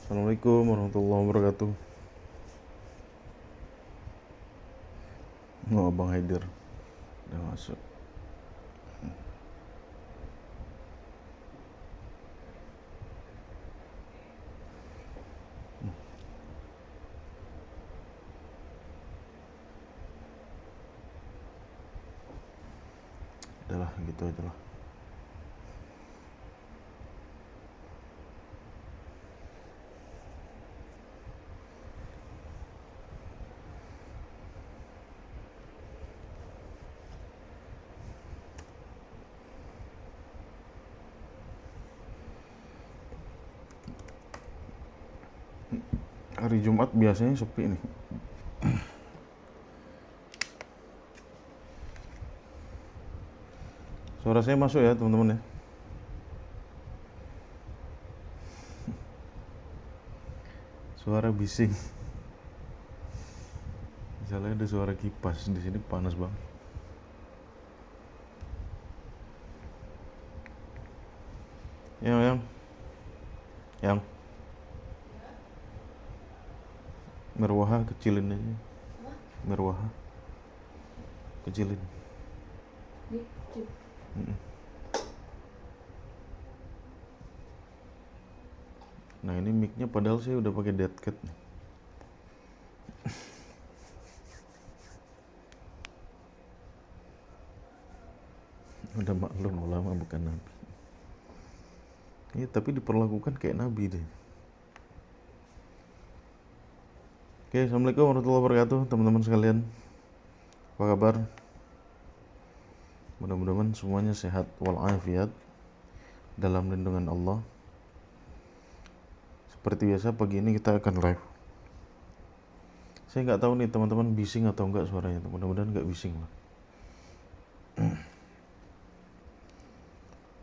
Assalamualaikum warahmatullahi wabarakatuh. Oh, Bang Haidir udah masuk. Udahlah gitu aja lah. Hari Jumat biasanya sepi nih. Suara saya masuk ya teman-teman ya. Suara bising. Misalnya ada suara kipas di sini panas bang. Yang Merwaha kecilin aja. Merwaha kecilin. Nah ini mic-nya padahal saya udah pakai dead cat nih. Udah maklum ulama bukan nabi. Iya tapi diperlakukan kayak nabi deh. Oke, assalamualaikum warahmatullahi wabarakatuh teman-teman sekalian. Apa kabar? Mudah-mudahan semuanya sehat walafiat dalam lindungan Allah. Seperti biasa pagi ini kita akan live. Saya nggak tahu nih teman-teman bising atau enggak suaranya. Mudah-mudahan nggak bising lah.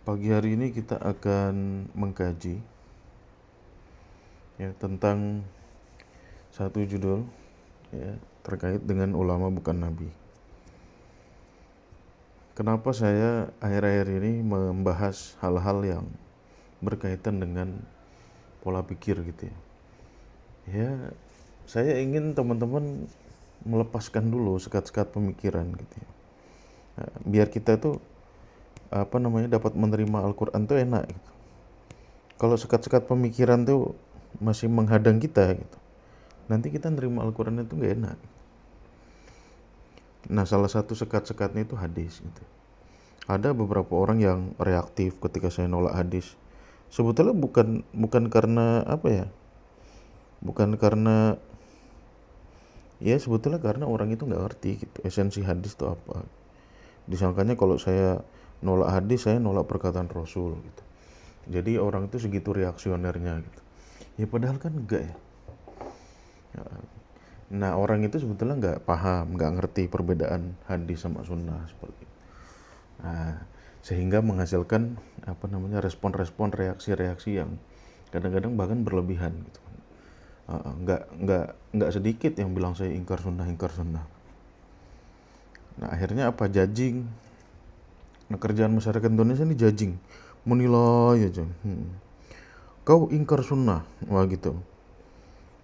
Pagi hari ini kita akan mengkaji ya tentang satu judul ya terkait dengan ulama bukan nabi. Kenapa saya akhir-akhir ini membahas hal-hal yang berkaitan dengan pola pikir gitu ya. Ya, saya ingin teman-teman melepaskan dulu sekat-sekat pemikiran gitu ya. Nah, biar kita tuh dapat menerima Al-Quran tuh enak gitu. Kalau sekat-sekat pemikiran tuh masih menghadang kita gitu, nanti kita nerima Al-Quran itu nggak enak. Nah salah satu sekat-sekatnya itu hadis gitu. Ada beberapa orang yang reaktif ketika saya nolak hadis. Sebetulnya bukan karena bukan karena sebetulnya karena orang itu nggak ngerti gitu esensi hadis itu apa. Disangkanya kalau saya nolak hadis, saya nolak perkataan Rasul gitu. Jadi orang itu segitu reaksionernya gitu. Ya padahal kan enggak ya. Nah orang itu sebetulnya nggak paham, nggak ngerti perbedaan hadis sama sunnah seperti itu. Nah, sehingga menghasilkan respon-respon, reaksi-reaksi yang kadang-kadang bahkan berlebihan gitu. Nggak sedikit yang bilang saya ingkar sunnah. Nah akhirnya apa, judging. Nah kerjaan masyarakat Indonesia ini judging, menilai aja. Kau ingkar sunnah, wah gitu.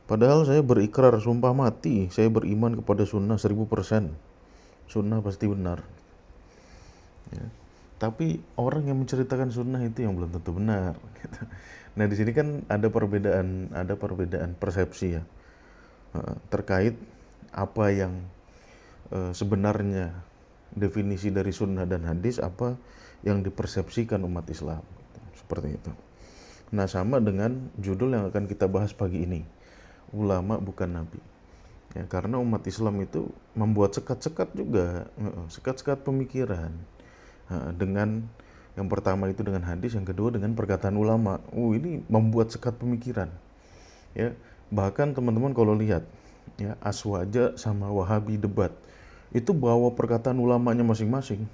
Padahal saya berikrar sumpah mati, saya beriman kepada sunnah 1000%. Sunnah pasti benar. Ya. Tapi orang yang menceritakan sunnah itu yang belum tentu benar. Gitu. Nah di sini kan ada perbedaan persepsi ya terkait apa yang sebenarnya definisi dari sunnah dan hadis, apa yang dipersepsikan umat Islam. Gitu. Seperti itu. Nah sama dengan judul yang akan kita bahas pagi ini, ulama bukan nabi. Ya, karena umat Islam itu membuat sekat-sekat juga, sekat-sekat pemikiran. Dengan yang pertama itu dengan hadis, yang kedua dengan perkataan ulama. Ini membuat sekat pemikiran. Ya, bahkan teman-teman kalau lihat ya Aswaja sama Wahabi debat, itu bawa perkataan ulamanya masing-masing.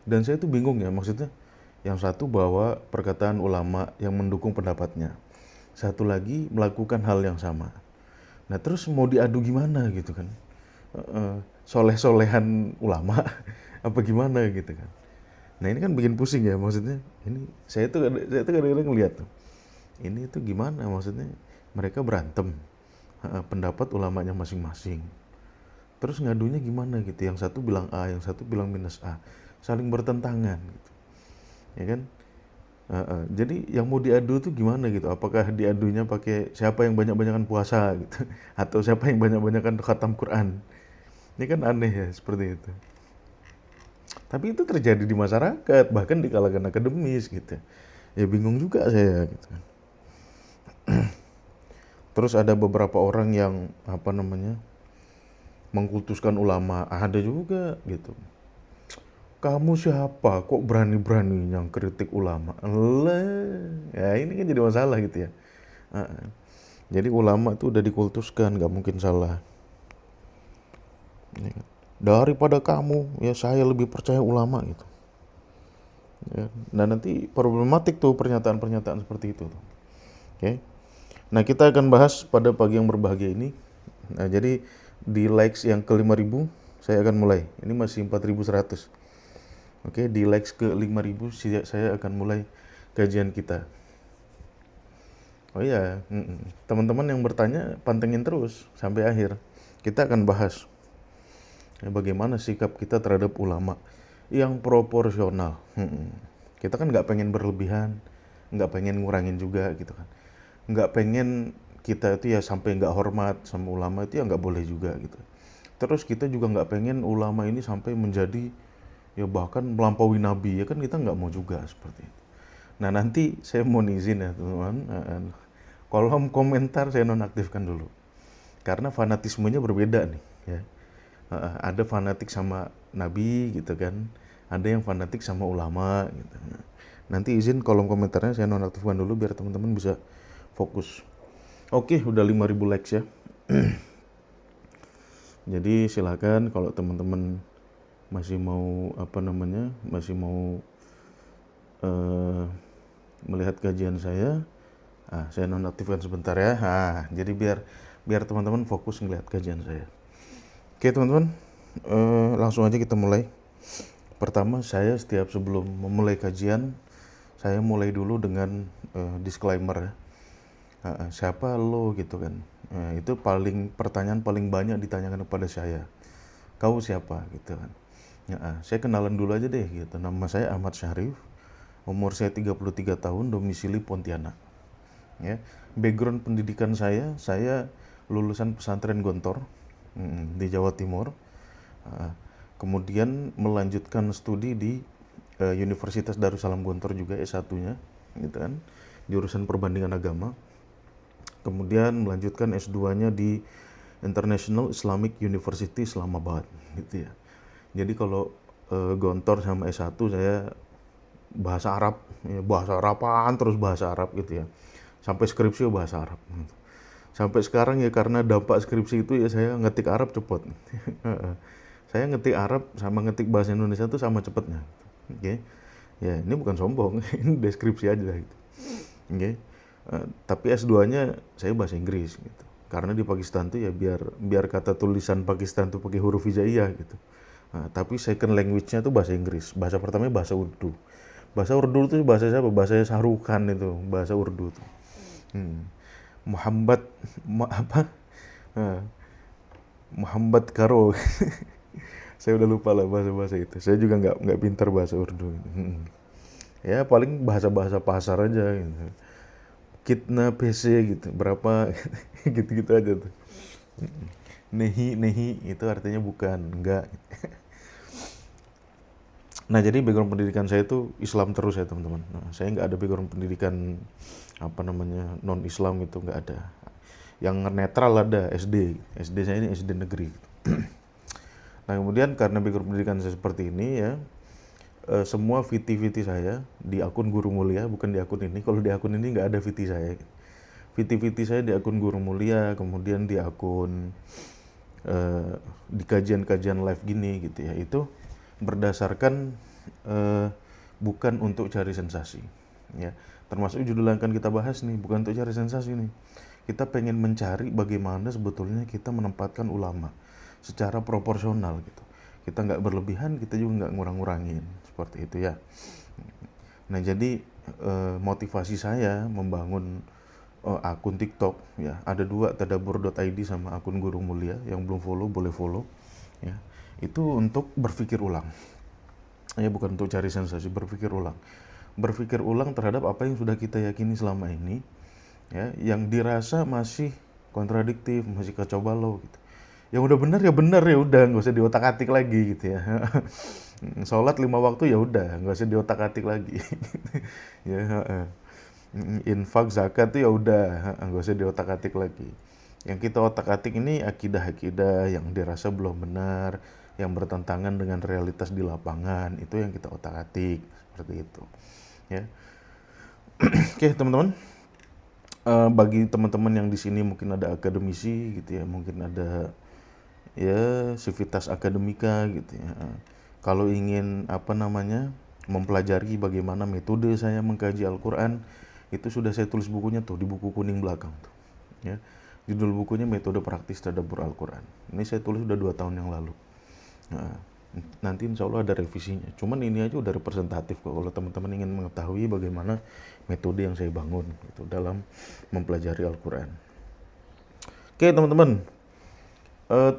Dan saya tuh bingung ya, maksudnya yang satu bawa perkataan ulama yang mendukung pendapatnya, satu lagi melakukan hal yang sama. Nah terus mau diadu gimana gitu kan? Soleh-solehan ulama apa gimana gitu kan? Nah ini kan bikin pusing ya, maksudnya ini saya tuh kadang-kadang ngeliat tuh Ini tuh gimana maksudnya? Mereka berantem, pendapat ulamanya masing-masing. Terus ngadunya gimana gitu? Yang satu bilang A, yang satu bilang minus A, saling bertentangan gitu, ya kan? Jadi yang mau diadu tuh gimana gitu? Apakah diadunya pakai siapa yang banyak-banyakan puasa gitu, atau siapa yang banyak-banyakan khatam Quran? Ini kan aneh ya seperti itu. Tapi itu terjadi di masyarakat, bahkan di kalangan akademis gitu. Ya bingung juga saya gitu. Terus ada beberapa orang yang apa namanya mengkultuskan ulama, ada juga gitu. Kamu siapa? Kok berani-berani yang kritik ulama? Lah, ya ini kan jadi masalah gitu ya. Jadi ulama tuh udah dikultuskan, nggak mungkin salah. Ya kan? Daripada kamu, ya saya lebih percaya ulama gitu. Ya. Nah nanti problematik tuh pernyataan-pernyataan seperti itu. Oke. Nah kita akan bahas pada pagi yang berbahagia ini. Nah jadi di likes yang ke 5.000 saya akan mulai. Ini masih 4.100. Oke, di likes ke 5.000 saya akan mulai kajian kita. Oh iya, teman-teman yang bertanya pantengin terus sampai akhir. Kita akan bahas ya, bagaimana sikap kita terhadap ulama yang proporsional. Kita kan nggak pengen berlebihan, nggak pengen ngurangin juga gitu kan. Nggak pengen kita itu ya sampai nggak hormat sama ulama itu ya nggak boleh juga gitu. Terus kita juga nggak pengen ulama ini sampai menjadi ya bahkan melampaui nabi, ya kan kita nggak mau juga seperti itu. Nah nanti saya mau izin ya teman-teman, kolom komentar saya nonaktifkan dulu karena fanatismenya berbeda nih ya. Ada fanatik sama nabi gitu kan, ada yang fanatik sama ulama gitu. Nanti izin kolom komentarnya saya nonaktifkan dulu biar teman-teman bisa fokus. Oke, udah 5.000 likes ya. Jadi silakan kalau teman-teman masih mau apa namanya, masih mau melihat kajian saya, saya nonaktifkan sebentar ya. Jadi biar teman-teman fokus ngelihat kajian saya. Oke teman-teman, langsung aja kita mulai. Pertama saya setiap sebelum memulai kajian, saya mulai dulu dengan disclaimer ya. Siapa lo gitu kan? Itu pertanyaan paling banyak ditanyakan kepada saya. Kau siapa gitu kan? Saya kenalan dulu aja deh gitu. Nama saya Ahmad Syarif. Umur saya 33 tahun, domisili Pontianak. Ya. Background pendidikan saya lulusan pesantren Gontor di Jawa Timur. Kemudian melanjutkan studi di Universitas Darussalam Gontor juga S1-nya gitu kan. Jurusan perbandingan agama. Kemudian melanjutkan S2-nya di International Islamic University Islamabad gitu ya. Jadi kalau Gontor sama S1 saya bahasa Arab, ya, bahasa Arapan terus bahasa Arab gitu ya. Sampai skripsi bahasa Arab. Gitu. Sampai sekarang ya karena dampak skripsi itu ya saya ngetik Arab cepet. Saya ngetik Arab sama ngetik bahasa Indonesia itu sama cepetnya. Oke. Ya ini bukan sombong, ini deskripsi aja gitu. Oke. Tapi S2-nya saya bahasa Inggris gitu. Karena di Pakistan tuh ya biar kata tulisan Pakistan tuh pakai huruf hijaiyah gitu. Tapi second language-nya tuh bahasa Inggris. Bahasa pertamanya bahasa Urdu. Bahasa Urdu itu bahasa siapa? Bahasa Sahrukan itu, bahasa Urdu tuh. Muhammad apa? Muhammad Karo. Saya udah lupa lah bahasa-bahasa itu. Saya juga nggak pintar bahasa Urdu. Ya paling bahasa-bahasa pasar aja gitu. Kitna PC gitu, berapa gitu-gitu aja tuh. Nehi itu artinya bukan, enggak. Nah jadi background pendidikan saya itu Islam terus ya teman-teman. Nah, saya nggak ada background pendidikan apa namanya non Islam itu nggak ada. Yang netral ada SD saya ini SD negeri. Nah kemudian karena background pendidikan saya seperti ini ya, semua VT saya di akun Guru Mulia, bukan di akun ini. Kalau di akun ini nggak ada VT saya. VT saya di akun Guru Mulia, kemudian di akun di kajian-kajian live gini gitu ya. Itu berdasarkan bukan untuk cari sensasi. Ya, termasuk judul yang akan kita bahas nih, bukan untuk cari sensasi nih. Kita pengen mencari bagaimana sebetulnya kita menempatkan ulama secara proporsional gitu. Kita nggak berlebihan, kita juga nggak ngurang-ngurangin seperti itu ya. Nah jadi motivasi saya membangun akun TikTok ya, ada dua, tadabbur.id sama akun Guru Mulia. Yang belum follow boleh follow ya. Itu untuk berpikir ulang ya, bukan untuk cari sensasi, berpikir ulang terhadap apa yang sudah kita yakini selama ini ya, yang dirasa masih kontradiktif, masih kacau balau gitu. Yang udah benar ya benar, ya udah nggak usah diotak-atik lagi gitu ya. Sholat 5 waktu ya udah nggak usah diotak-atik lagi. Ya, infak zakat tuh ya udah nggak usah diotak-atik lagi. Yang kita otak-atik ini akidah-akidah yang dirasa belum benar, yang bertentangan dengan realitas di lapangan, itu yang kita otak-atik seperti itu ya. Oke teman-teman, bagi teman-teman yang di sini mungkin ada akademisi gitu ya, mungkin ada ya sivitas akademika gitu ya. Kalau ingin mempelajari bagaimana metode saya mengkaji Al-Quran, itu sudah saya tulis bukunya tuh di buku kuning belakang tuh ya. Judul bukunya Metode Praktis Tadabbur Al-Quran. Ini saya tulis udah 2 tahun yang lalu. Nah, nanti insya Allah ada revisinya. Cuman ini aja udah representatif kok kalau teman-teman ingin mengetahui bagaimana metode yang saya bangun gitu dalam mempelajari Al-Quran. Oke teman-teman,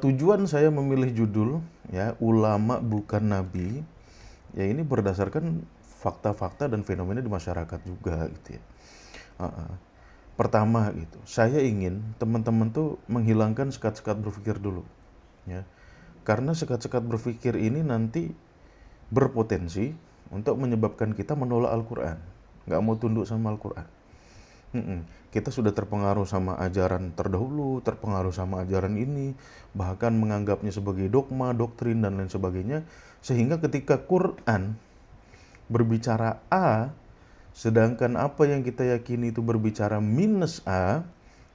tujuan saya memilih judul ya Ulama Bukan Nabi ya, ini berdasarkan fakta-fakta dan fenomena di masyarakat juga gitu ya. Pertama gitu, saya ingin teman-teman tuh menghilangkan sekat-sekat berpikir dulu ya. Karena sekat-sekat berpikir ini nanti berpotensi untuk menyebabkan kita menolak Al-Quran, nggak mau tunduk sama Al-Quran. Kita sudah terpengaruh sama ajaran terdahulu, terpengaruh sama ajaran ini, bahkan menganggapnya sebagai dogma, doktrin, dan lain sebagainya. Sehingga ketika Quran berbicara A, sedangkan apa yang kita yakini itu berbicara minus A,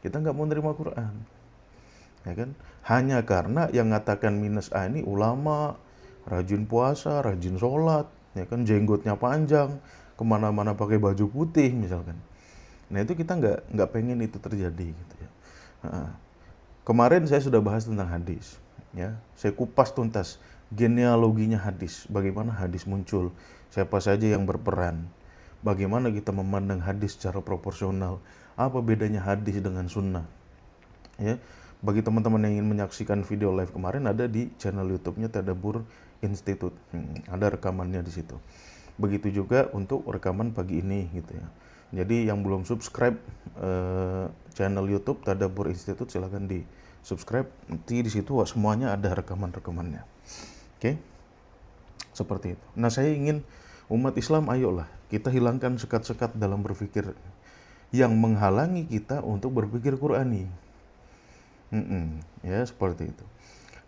kita nggak mau nerima Quran. Ya kan? Hanya karena yang ngatakan minus A ini ulama, rajin puasa, rajin sholat, ya kan, jenggotnya panjang, kemana-mana pakai baju putih misalkan. Nah itu kita nggak pengen itu terjadi gitu ya. Kemarin saya sudah bahas tentang hadis ya, saya kupas tuntas genealoginya hadis, bagaimana hadis muncul, siapa saja yang berperan, bagaimana kita memandang hadis secara proporsional, apa bedanya hadis dengan sunnah ya. Bagi teman-teman yang ingin menyaksikan video live kemarin, ada di channel YouTube-nya Tadabbur Institute, ada rekamannya di situ. Begitu juga untuk rekaman pagi ini gitu ya. Jadi yang belum subscribe channel YouTube Tadabbur Institute, silahkan di subscribe. Nanti di situ semuanya ada rekaman-rekamannya. Oke, seperti itu. Nah saya ingin umat Islam, ayolah kita hilangkan sekat-sekat dalam berpikir yang menghalangi kita untuk berpikir Qurani. Ya seperti itu.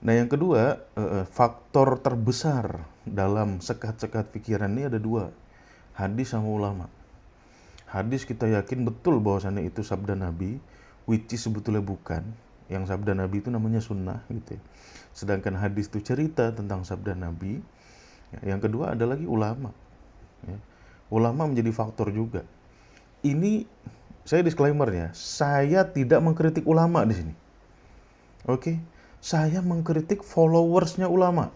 Nah yang kedua, faktor terbesar dalam sekat-sekat pikiran ini ada 2, hadis sama ulama. Hadis kita yakin betul bahwasannya itu sabda Nabi, which is sebetulnya bukan. Yang sabda Nabi itu namanya sunnah gitu ya. Sedangkan hadis itu cerita tentang sabda Nabi. Yang kedua ada lagi ulama ya. Ulama menjadi faktor juga. Ini saya disclaimer-nya, saya tidak mengkritik ulama di sini. Oke, saya mengkritik followersnya ulama.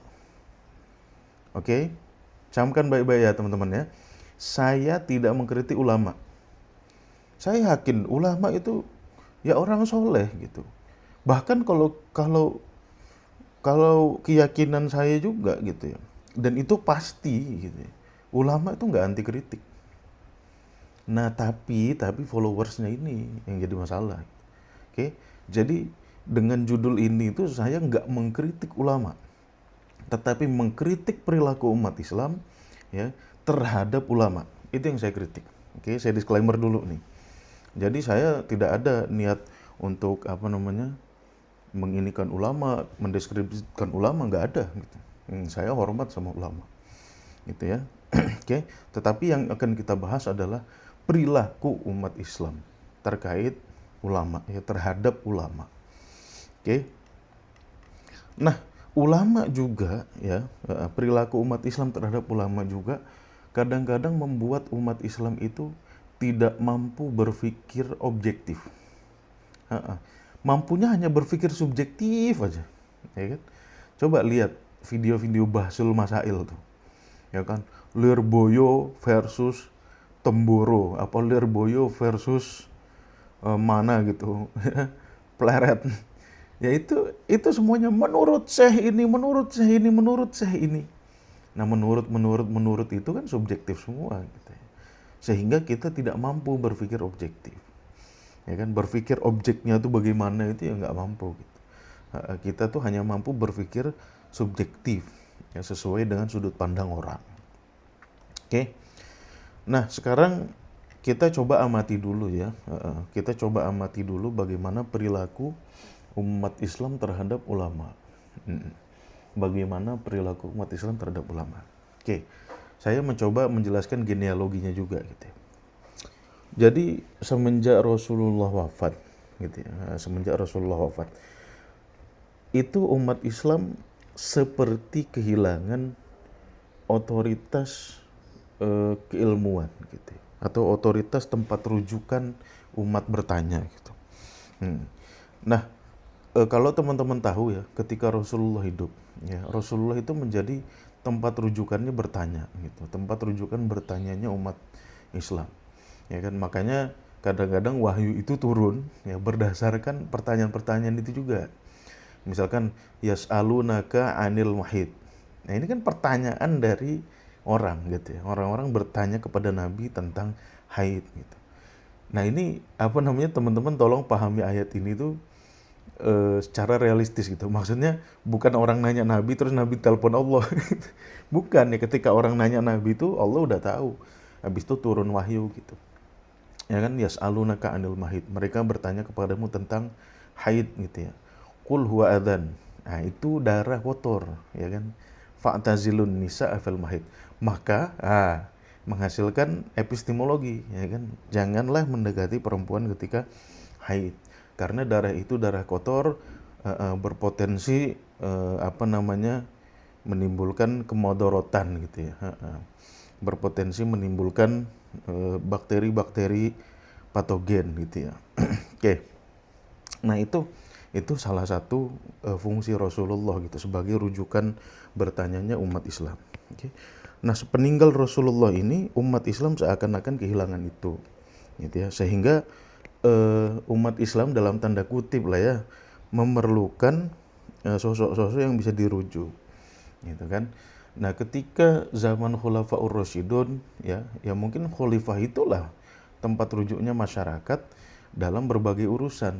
Oke, camkan baik-baik ya teman-teman ya. Saya tidak mengkritik ulama. Saya yakin ulama itu ya orang soleh gitu. Bahkan kalau keyakinan saya juga gitu ya. Dan itu pasti gitu ya. Ulama itu nggak anti kritik. Nah tapi followersnya ini yang jadi masalah. Oke, jadi dengan judul ini itu saya nggak mengkritik ulama, tetapi mengkritik perilaku umat Islam ya terhadap ulama. Itu yang saya kritik. Oke, saya disclaimer dulu nih. Jadi saya tidak ada niat untuk menginikan ulama, mendeskripsikan ulama, nggak ada gitu. Saya hormat sama ulama. Gitu ya. Oke, tetapi yang akan kita bahas adalah perilaku umat Islam terkait ulama ya, terhadap ulama. Oke. Nah, ulama juga ya, perilaku umat Islam terhadap ulama juga kadang-kadang membuat umat Islam itu tidak mampu berpikir objektif. Mampunya hanya berpikir subjektif aja. Ya kan? Coba lihat video-video Bahsul Masail tuh. Ya kan? Lirboyo versus Temboro, apa Lirboyo versus mana gitu, Pleret. Ya itu semuanya menurut Syekh ini, menurut Syekh ini, menurut Syekh ini. Nah menurut itu kan subjektif semua gitu ya. Sehingga kita tidak mampu berpikir objektif. Ya kan, berpikir objeknya itu bagaimana itu ya nggak mampu gitu. Kita tuh hanya mampu berpikir subjektif ya, sesuai dengan sudut pandang orang. Oke. Nah, sekarang kita coba amati dulu ya. Kita coba amati dulu bagaimana perilaku umat Islam terhadap ulama. Bagaimana perilaku umat Islam terhadap ulama. Oke. Saya mencoba menjelaskan genealoginya juga gitu ya. Jadi semenjak Rasulullah wafat gitu ya. Semenjak Rasulullah wafat, itu umat Islam seperti kehilangan otoritas keilmuan gitu ya, atau otoritas tempat rujukan umat bertanya gitu. Nah, kalau teman-teman tahu ya, ketika Rasulullah hidup ya, Rasulullah itu menjadi tempat rujukannya bertanya gitu, tempat rujukan bertanyanya umat Islam ya kan. Makanya kadang-kadang wahyu itu turun ya berdasarkan pertanyaan-pertanyaan itu juga. Misalkan yas'alunaka 'anil mahid. Nah, ini kan pertanyaan dari orang gitu ya. Orang-orang bertanya kepada Nabi tentang haid gitu. Nah, ini apa namanya, teman-teman tolong pahami ayat ini tuh secara realistis gitu. Maksudnya bukan orang nanya Nabi terus Nabi telepon Allah. Bukan ya, ketika orang nanya Nabi itu Allah udah tahu. Habis itu turun wahyu gitu. Ya kan, yas'alunaka 'anil mahid. Mereka bertanya kepadamu tentang haid gitu ya. Qul huwa adzan. Nah, itu darah kotor, ya kan? Fa'tazilun nisa fil mahid. Maka menghasilkan epistemologi, ya kan? Janganlah mendekati perempuan ketika haid. Karena darah itu darah kotor, berpotensi menimbulkan kemodorotan gitu ya. Berpotensi menimbulkan bakteri-bakteri patogen gitu ya. Oke. Nah, itu salah satu fungsi Rasulullah gitu sebagai rujukan bertanyanya umat Islam. Okay. Nah, sepeninggal Rasulullah ini umat Islam seakan-akan kehilangan itu, gitu ya. Sehingga umat Islam dalam tanda kutip lah ya memerlukan sosok-sosok yang bisa dirujuk, gitu kan. Nah, ketika zaman Khulafaur Rasyidun ya mungkin khalifah itulah tempat rujuknya masyarakat dalam berbagai urusan.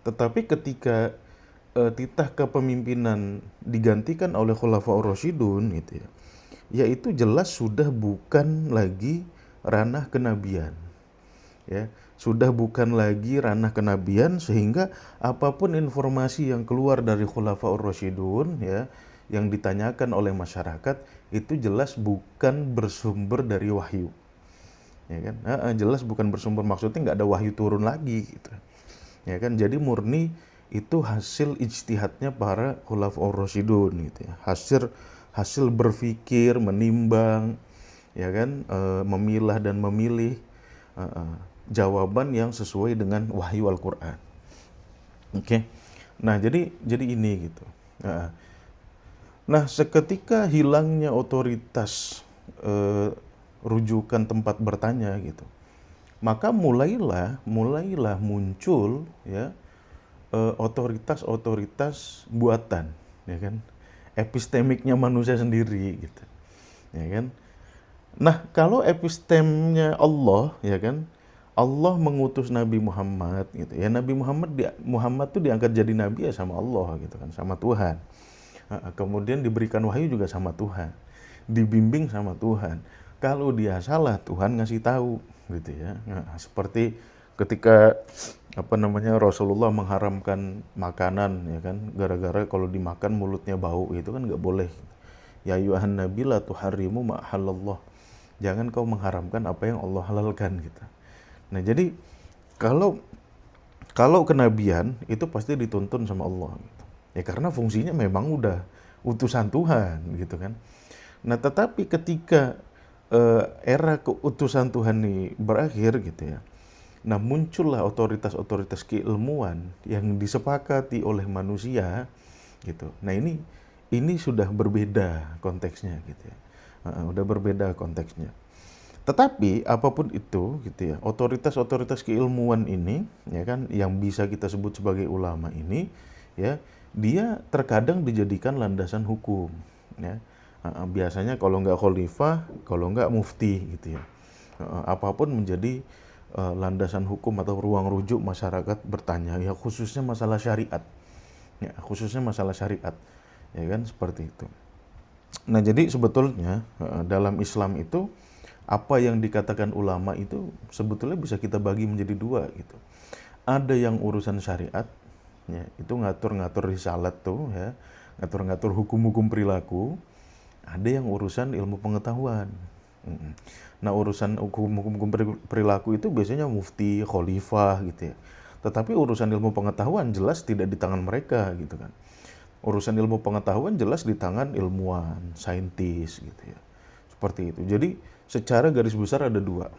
Tetapi ketika titah kepemimpinan digantikan oleh Khulafaur Rasyidun gitu ya, yaitu jelas sudah bukan lagi ranah kenabian. Ya, sudah bukan lagi ranah kenabian, sehingga apapun informasi yang keluar dari Khulafaur Rasyidun ya yang ditanyakan oleh masyarakat itu jelas bukan bersumber dari wahyu. Ya kan? Jelas bukan bersumber, maksudnya nggak ada wahyu turun lagi gitu. Ya kan, jadi murni itu hasil ijtihadnya para khulafaur rasyidun gitu ya. Hasil berpikir, menimbang, ya kan, memilah dan memilih jawaban yang sesuai dengan wahyu Al-Qur'an. Oke. Nah, jadi ini gitu. Nah, seketika hilangnya otoritas rujukan tempat bertanya gitu, maka mulailah muncul ya otoritas-otoritas buatan, ya kan, epistemiknya manusia sendiri gitu, ya kan. Nah, kalau epistemnya Allah, ya kan, Allah mengutus Nabi Muhammad gitu ya. Nabi Muhammad tuh diangkat jadi nabi ya sama Allah gitu kan, sama Tuhan. Kemudian diberikan wahyu juga sama Tuhan, dibimbing sama Tuhan. Kalau dia salah, Tuhan ngasih tahu gitu ya. Nah, seperti ketika Rasulullah mengharamkan makanan, ya kan, gara-gara kalau dimakan mulutnya bau, itu kan nggak boleh. Ya ayyuhan nabi la tuharrimu ma halallah. Jangan kau mengharamkan apa yang Allah halalkan gitu. Nah, jadi kalau kenabian itu pasti dituntun sama Allah gitu. Ya karena fungsinya memang udah utusan Tuhan gitu kan. Nah, tetapi ketika era keutusan Tuhan ini berakhir gitu ya, nah muncullah otoritas-otoritas keilmuan yang disepakati oleh manusia gitu. Nah, ini sudah berbeda konteksnya gitu ya. Udah berbeda konteksnya. Tetapi apapun itu gitu ya, otoritas-otoritas keilmuan ini ya kan yang bisa kita sebut sebagai ulama ini ya, dia terkadang dijadikan landasan hukum ya. Biasanya kalau nggak khalifah, kalau nggak mufti gitu ya. Apapun menjadi landasan hukum atau ruang rujuk masyarakat bertanya ya, khususnya masalah syariat. Ya, khususnya masalah syariat. Ya kan seperti itu. Nah, jadi sebetulnya dalam Islam itu apa yang dikatakan ulama itu sebetulnya bisa kita bagi menjadi dua gitu. Ada yang urusan syariat, ya, itu ngatur-ngatur risalat tuh ya, ngatur-ngatur hukum-hukum perilaku. Ada yang urusan ilmu pengetahuan. Nah, urusan hukum-hukum perilaku itu biasanya mufti, khalifah gitu ya. Tetapi urusan ilmu pengetahuan jelas tidak di tangan mereka gitu kan. Urusan ilmu pengetahuan jelas di tangan ilmuwan, saintis gitu ya. Seperti itu. Jadi secara garis besar ada dua.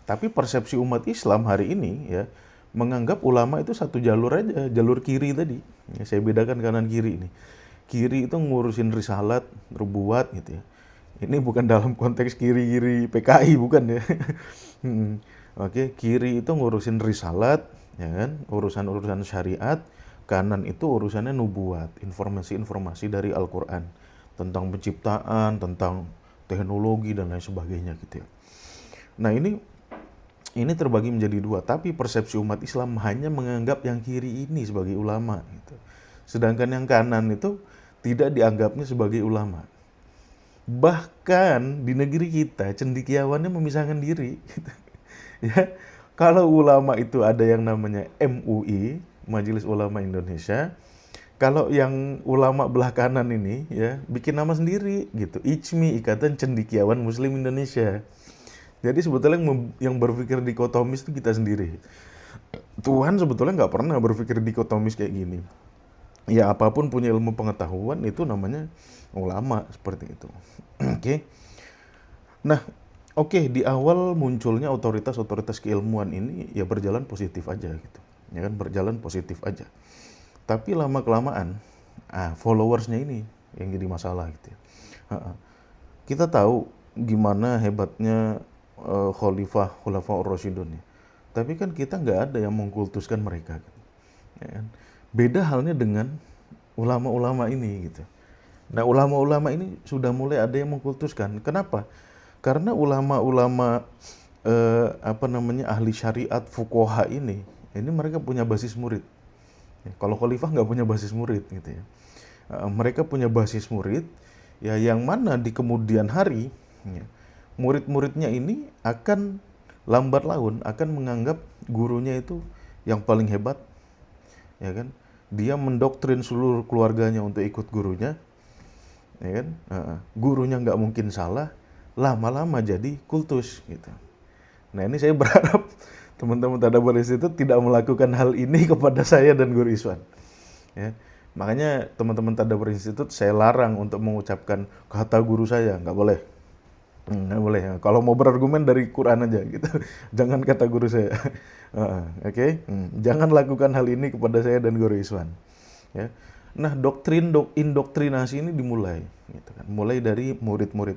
Tapi persepsi umat Islam hari ini ya menganggap ulama itu satu jalur aja, jalur kiri tadi. Ya, saya bedakan kanan kiri ini. Kiri itu ngurusin risalat, nubuat gitu ya. Ini bukan dalam konteks kiri-kiri PKI bukan ya. Oke, kiri itu ngurusin risalat, ya kan, urusan-urusan syariat. Kanan itu urusannya nubuat, informasi-informasi dari Al-Quran tentang penciptaan, tentang teknologi dan lain sebagainya gitu ya. Nah, ini terbagi menjadi dua, tapi persepsi umat Islam hanya menganggap yang kiri ini sebagai ulama gitu. Sedangkan yang kanan itu tidak dianggapnya sebagai ulama. Bahkan di negeri kita cendekiawannya memisahkan diri gitu. Ya, kalau ulama itu ada yang namanya MUI, Majelis Ulama Indonesia. Kalau yang ulama belah kanan ini ya bikin nama sendiri gitu, ICMI, Ikatan Cendekiawan Muslim Indonesia. Jadi sebetulnya yang berpikir dikotomis itu kita sendiri. Tuhan sebetulnya nggak pernah berpikir dikotomis kayak gini. Ya apapun punya ilmu pengetahuan itu namanya ulama seperti itu. Oke. Nah, oke, di awal munculnya otoritas-otoritas keilmuan ini ya berjalan positif aja gitu. Ya kan berjalan positif aja. Tapi lama-kelamaan followersnya ini yang jadi masalah gitu ya. Kita tahu gimana hebatnya Khulafaur Rasyidun ya. Tapi kan kita nggak ada yang mengkultuskan mereka gitu. Ya kan? Beda halnya dengan ulama-ulama ini gitu. Nah, ulama-ulama ini sudah mulai ada yang mengkultuskan. Kenapa? Karena ulama-ulama ahli syariat fuqaha ini mereka punya basis murid. Ya, kalau khalifah nggak punya basis murid gitu ya. Mereka punya basis murid ya yang mana di kemudian hari ya, murid-muridnya ini akan lambat laun akan menganggap gurunya itu yang paling hebat, ya kan? Dia mendoktrin seluruh keluarganya untuk ikut gurunya, ya kan? Gurunya nggak mungkin salah, lama-lama jadi kultus gitu. Nah, ini saya berharap teman-teman Tadabbur Institute tidak melakukan hal ini kepada saya dan Guru Iswan. Ya. Makanya teman-teman Tadabbur Institute saya larang untuk mengucapkan kata guru saya, nggak boleh. Nggak boleh. Kalau mau berargumen dari Quran aja gitu. Jangan kata guru saya. Oke? Jangan lakukan hal ini kepada saya dan Guru Iswan. Ya. Nah, indoktrinasi ini dimulai gitu kan. Mulai dari murid-murid.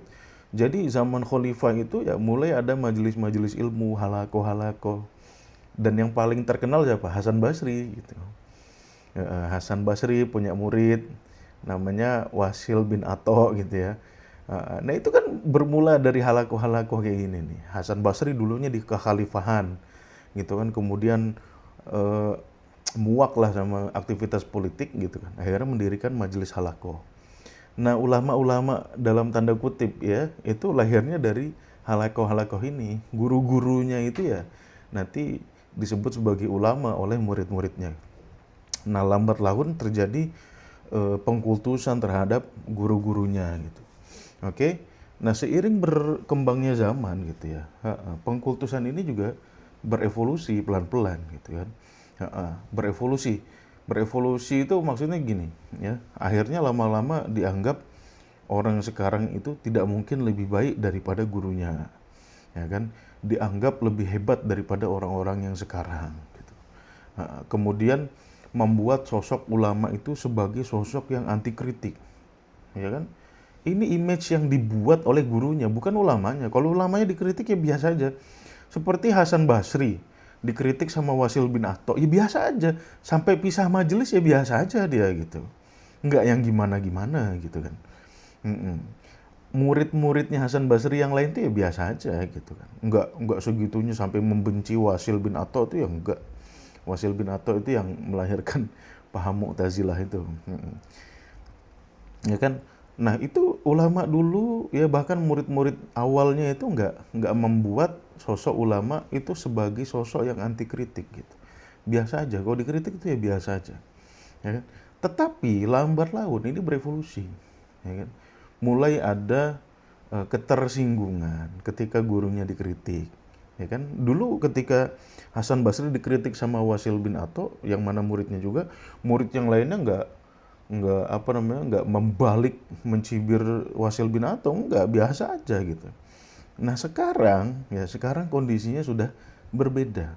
Jadi zaman khalifah itu ya mulai ada majelis-majelis ilmu, halaqah. Dan yang paling terkenal siapa? Hasan Basri gitu. Hasan Basri punya murid namanya Wasil bin Atho gitu ya. Nah, itu kan bermula dari halaqah kayak gini nih. Hasan Basri dulunya di kekhalifahan gitu kan, kemudian muak lah sama aktivitas politik gitu kan. Akhirnya mendirikan majelis halaqah. Nah, ulama-ulama dalam tanda kutip ya, itu lahirnya dari halaqah ini. Guru-gurunya itu ya nanti disebut sebagai ulama oleh murid-muridnya. Nah, lambat laun terjadi pengkultusan terhadap guru-gurunya gitu. Oke. Nah, seiring berkembangnya zaman gitu ya, pengkultusan ini juga berevolusi pelan-pelan gitu kan. Berevolusi. Berevolusi itu maksudnya gini, ya. Akhirnya lama-lama dianggap orang sekarang itu tidak mungkin lebih baik daripada gurunya, ya kan? Dianggap lebih hebat daripada orang-orang yang sekarang. Gitu. Kemudian membuat sosok ulama itu sebagai sosok yang anti kritik, ya kan? Ini image yang dibuat oleh gurunya, bukan ulamanya. Kalau ulamanya dikritik ya biasa aja. Seperti Hasan Basri, dikritik sama Wasil bin Atto, ya biasa aja. Sampai pisah majelis ya biasa aja dia gitu. Nggak yang gimana-gimana gitu kan. Mm-mm. Murid-muridnya Hasan Basri yang lain tuh ya biasa aja gitu kan. Nggak segitunya sampai membenci Wasil bin Atto itu ya enggak. Wasil bin Atto itu yang melahirkan paham Mu'tazilah itu. Mm-mm. Ya kan. Nah itu ulama dulu ya, bahkan murid-murid awalnya itu nggak membuat sosok ulama itu sebagai sosok yang anti kritik gitu. Biasa aja, kalau dikritik itu ya biasa aja. Ya kan? Tetapi lambat laun ini berevolusi. Ya kan? Mulai ada ketersinggungan ketika gurunya dikritik. Ya kan? Dulu ketika Hasan Basri dikritik sama Wasil bin Atto, yang mana muridnya juga, murid yang lainnya nggak apa namanya, nggak membalik mencibir Wasil bin Atto, nggak, biasa aja gitu. Nah sekarang kondisinya sudah berbeda,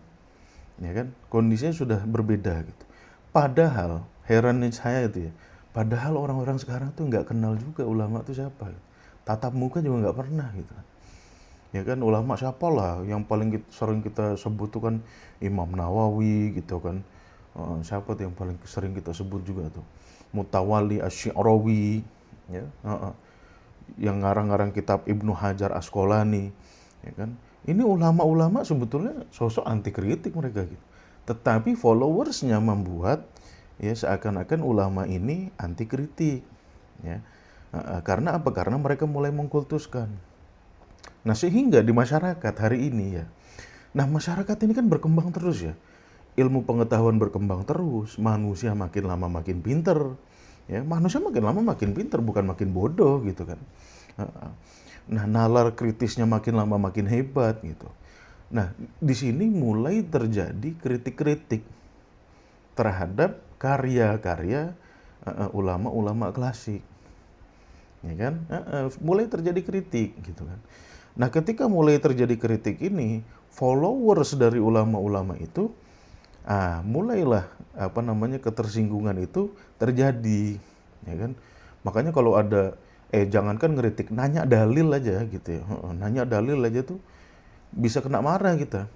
ya kan? Kondisinya sudah berbeda gitu. Padahal herannya saya itu ya, padahal orang-orang sekarang tuh nggak kenal juga ulama itu siapa. Tatap muka juga nggak pernah gitu. Ya kan, ulama siapa lah yang paling sering kita sebut tuh kan Imam Nawawi gitu kan. Siapa tuh yang paling sering kita sebut juga tuh, Mutawalli Asy-Sya'rawi, ya. Yang ngarang-ngarang kitab Ibnu Hajar Asqalani, ya kan. Ini ulama-ulama sebetulnya sosok anti kritik mereka gitu. Tetapi followersnya membuat ya seakan-akan ulama ini anti kritik, ya. Karena apa? Karena mereka mulai mengkultuskan. Nah, sehingga di masyarakat hari ini ya. Nah, masyarakat ini kan berkembang terus ya. Ilmu pengetahuan berkembang terus, manusia makin lama makin pinter. Ya, manusia makin lama makin pinter, bukan makin bodoh gitu kan. Nah, nalar kritisnya makin lama makin hebat gitu. Nah, di sini mulai terjadi kritik-kritik terhadap karya-karya ulama-ulama klasik. Ya kan? Mulai terjadi kritik gitu kan. Nah, ketika mulai terjadi kritik ini, followers dari ulama-ulama itu mulailah apa namanya, ketersinggungan itu terjadi, ya kan? Makanya kalau ada jangankan ngeritik, nanya dalil aja gitu ya. Nanya dalil aja tuh bisa kena marah kita.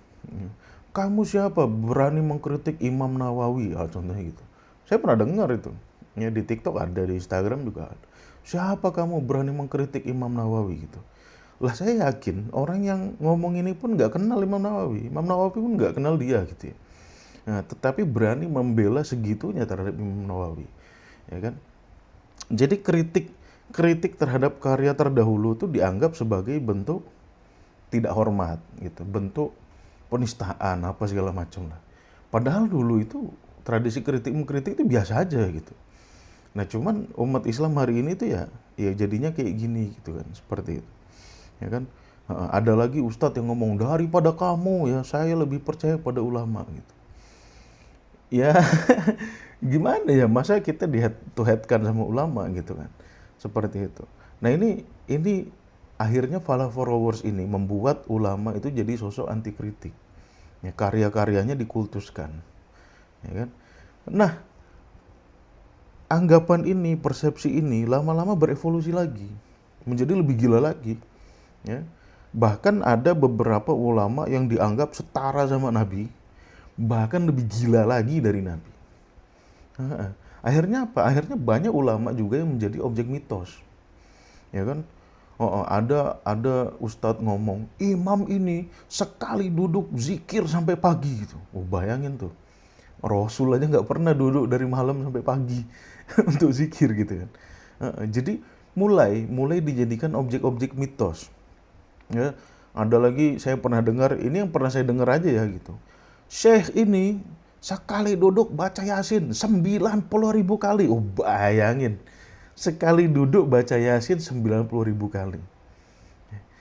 Kamu siapa berani mengkritik Imam Nawawi? Contohnya gitu. Saya pernah dengar itu. Ya, di TikTok ada, di Instagram juga ada. Siapa kamu berani mengkritik Imam Nawawi gitu? Lah saya yakin orang yang ngomong ini pun nggak kenal Imam Nawawi. Imam Nawawi pun nggak kenal dia gitu ya. Nah, tetapi berani membela segitunya terhadap Imam Nawawi. Ya kan? Jadi kritik terhadap karya terdahulu itu dianggap sebagai bentuk tidak hormat gitu, bentuk penistaan apa segala macam lah. Padahal dulu itu tradisi kritik mengkritik itu biasa aja gitu. Nah, cuman umat Islam hari ini tuh ya jadinya kayak gini gitu kan, seperti itu. Ya kan? Ada lagi ustadz yang ngomong, daripada kamu ya saya lebih percaya pada ulama gitu. Ya gimana ya, masa kita di head to head kan sama ulama gitu kan, seperti itu. Nah ini akhirnya para followers ini membuat ulama itu jadi sosok anti kritik, ya, karya-karyanya dikultuskan, ya kan. Nah, anggapan ini, persepsi ini lama-lama berevolusi lagi menjadi lebih gila lagi, ya. Bahkan ada beberapa ulama yang dianggap setara sama Nabi, bahkan lebih gila lagi dari Nabi. Akhirnya apa? Akhirnya banyak ulama juga yang menjadi objek mitos, ya kan? Ada ustadz ngomong, imam ini sekali duduk zikir sampai pagi gitu. Bayangin tuh, Rasul aja nggak pernah duduk dari malam sampai pagi untuk zikir gitu kan. Jadi mulai dijadikan objek-objek mitos. Ya, ada lagi saya pernah dengar, ini yang pernah saya dengar aja ya gitu. Syekh ini sekali duduk baca Yasin 90.000 kali. Bayangin. Sekali duduk baca Yasin 90.000 kali.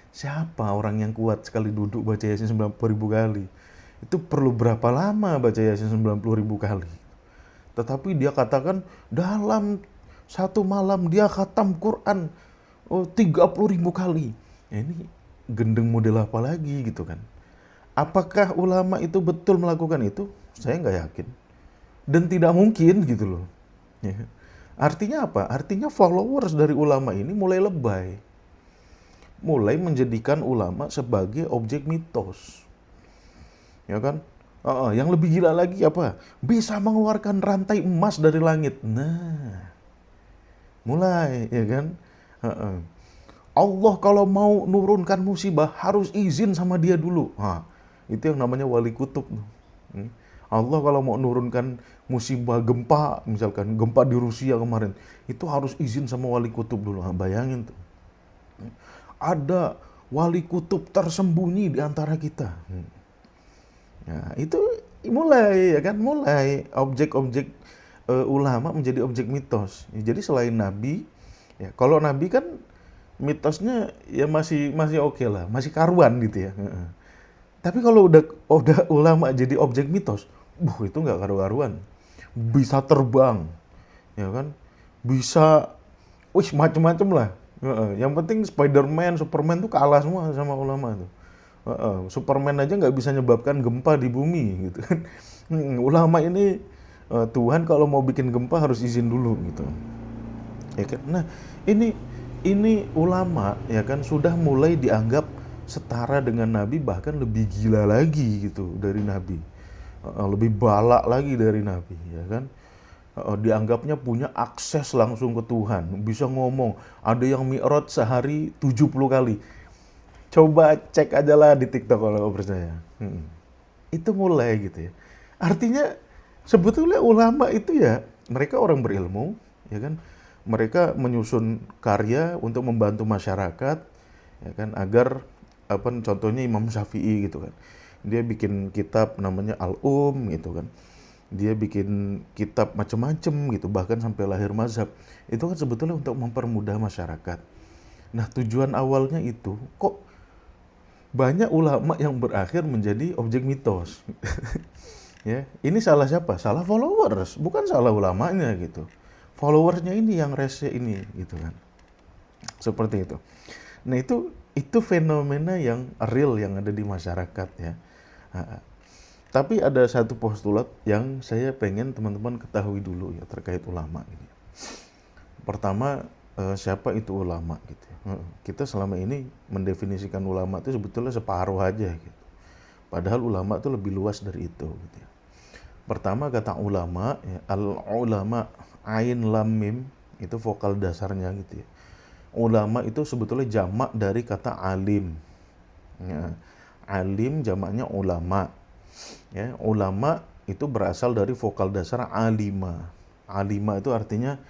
Siapa orang yang kuat sekali duduk baca Yasin 90.000 kali? Itu perlu berapa lama baca Yasin 90.000 kali? Tetapi dia katakan dalam satu malam dia khatam Quran 30.000 kali. Ya, ini gendeng model apa lagi gitu kan? Apakah ulama itu betul melakukan itu? Saya nggak yakin. Dan tidak mungkin gitu loh. Ya. Artinya apa? Artinya followers dari ulama ini mulai lebay. Mulai menjadikan ulama sebagai objek mitos. Ya kan? Yang lebih gila lagi apa? Bisa mengeluarkan rantai emas dari langit. Nah, mulai, ya kan? Heeh. Allah kalau mau nurunkan musibah harus izin sama dia dulu. Itu yang namanya wali kutub. Allah kalau mau nurunkan musibah gempa, misalkan gempa di Rusia kemarin, itu harus izin sama wali kutub dulu. Bayangin tuh. Ada wali kutub tersembunyi di antara kita. Nah, itu mulai, ya kan, mulai objek-objek ulama menjadi objek mitos. Jadi selain nabi, ya kalau nabi kan mitosnya ya masih masih oke lah, masih karuan gitu ya. Tapi kalau udah ulama jadi objek mitos, itu nggak karu-karuan. Bisa terbang, ya kan? Bisa, macem-macem lah. Yang penting Spider-Man, Superman tuh kalah semua sama ulama tuh. Superman aja nggak bisa nyebabkan gempa di bumi gitu kan. Ulama ini Tuhan kalau mau bikin gempa harus izin dulu gitu. Ya kan? Nah, ini ulama ya kan sudah mulai dianggap setara dengan nabi, bahkan lebih gila lagi gitu dari nabi. Lebih balak lagi dari nabi, ya kan? Dianggapnya punya akses langsung ke Tuhan, bisa ngomong, ada yang mi'raj sehari 70 kali. Coba cek aja lah di TikTok kalau nggak percaya. Itu mulai gitu ya. Artinya sebetulnya ulama itu ya mereka orang berilmu, ya kan? Mereka menyusun karya untuk membantu masyarakat, ya kan, agar apa contohnya Imam Syafi'i gitu kan. Dia bikin kitab namanya gitu kan. Dia bikin kitab macam-macam gitu, bahkan sampai lahir mazhab. Itu kan sebetulnya untuk mempermudah masyarakat. Nah, tujuan awalnya itu kok banyak ulama yang berakhir menjadi objek mitos. Ya, ini salah siapa? Salah followers, bukan salah ulamanya gitu. Followersnya ini yang rese ini gitu kan. Seperti itu. Nah, itu fenomena yang real yang ada di masyarakat ya. Tapi ada satu postulat yang saya pengen teman-teman ketahui dulu ya terkait ulama ini. Pertama, siapa itu ulama gitu ya. Kita selama ini mendefinisikan ulama itu sebetulnya separuh aja gitu. Padahal ulama itu lebih luas dari itu gitu ya. Pertama kata ulama, ya, al-ulama, ain lam mim, itu vokal dasarnya gitu ya. Ulama itu sebetulnya jamak dari kata alim. Ya, alim jamaknya ulama. Ya, ulama itu berasal dari vokal dasar alima. Alima itu artinya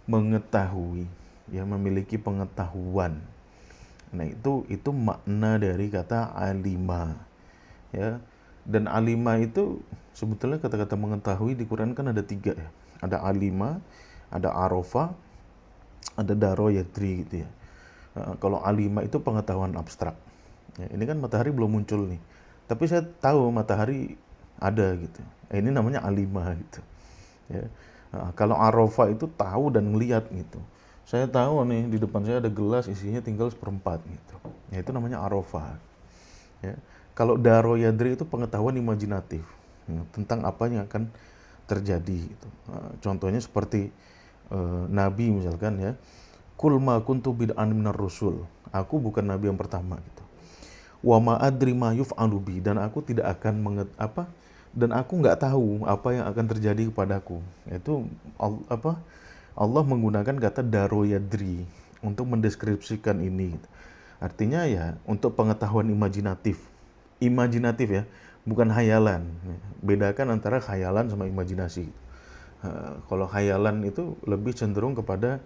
mengetahui, ya, memiliki pengetahuan. Nah, itu makna dari kata alima. Ya. Dan alima itu sebetulnya kata-kata mengetahui di Quran kan ada 3 ya. Ada alima, ada arofa, ada daro yadri gitu ya. Kalau alima itu pengetahuan abstrak. Ya, ini kan matahari belum muncul nih. Tapi saya tahu matahari ada gitu. Ini namanya alima gitu. Ya. Kalau arofa itu tahu dan ngeliat gitu. Saya tahu nih di depan saya ada gelas isinya tinggal 1/4 gitu. Ya, itu namanya arofa. Ya. Kalau daro yadri itu pengetahuan imajinatif ya, tentang apa yang akan terjadi gitu. Contohnya seperti nabi misalkan ya. Kul ma kuntu bid'an minar rusul. Aku bukan nabi yang pertama gitu. Wa ma adri ma yuf'alu bi, dan aku tidak akan dan aku nggak tahu apa yang akan terjadi kepadaku. Itu Allah menggunakan kata daro yadri untuk mendeskripsikan ini. Artinya ya untuk pengetahuan imajinatif. Imajinatif ya, bukan hayalan. Bedakan antara khayalan sama imajinasi. Kalau khayalan itu lebih cenderung kepada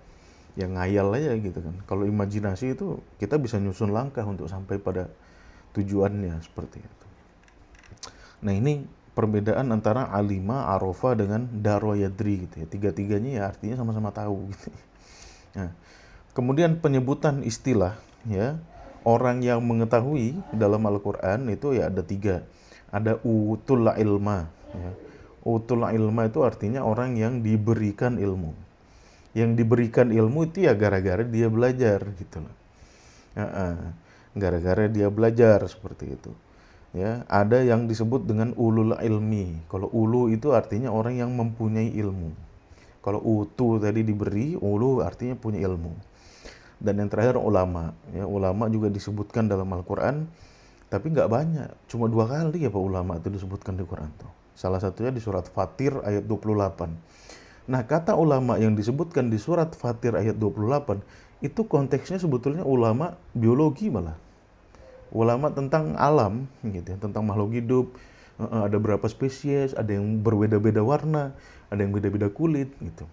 yang ngayal aja gitu kan. Kalau imajinasi itu kita bisa nyusun langkah untuk sampai pada tujuannya seperti itu. Nah, ini perbedaan antara alima, arofa dengan daro yadri gitu ya. Tiga-tiganya ya artinya sama-sama tahu gitu. Nah, kemudian penyebutan istilah ya, orang yang mengetahui dalam Al-Quran itu ya ada 3. Ada utul ilma ya. Utul ilma itu artinya orang yang diberikan ilmu. Yang diberikan ilmu itu ya gara-gara dia belajar gitu loh. Gara-gara dia belajar seperti itu. Ya, ada yang disebut dengan ulul ilmi. Kalau ulu itu artinya orang yang mempunyai ilmu. Kalau utu tadi diberi, ulu artinya punya ilmu. Dan yang terakhir ulama. Ya, ulama juga disebutkan dalam Al-Quran, tapi nggak banyak. Cuma 2 kali ya Pak ulama itu disebutkan di Quran tuh. Salah satunya di surat Fatir ayat 28. Nah, kata ulama yang disebutkan di surat Fatir ayat 28, itu konteksnya sebetulnya ulama biologi malah. Ulama tentang alam, gitu ya, tentang makhluk hidup. Ada berapa spesies, ada yang berbeda-beda warna, ada yang beda-beda kulit, gitu.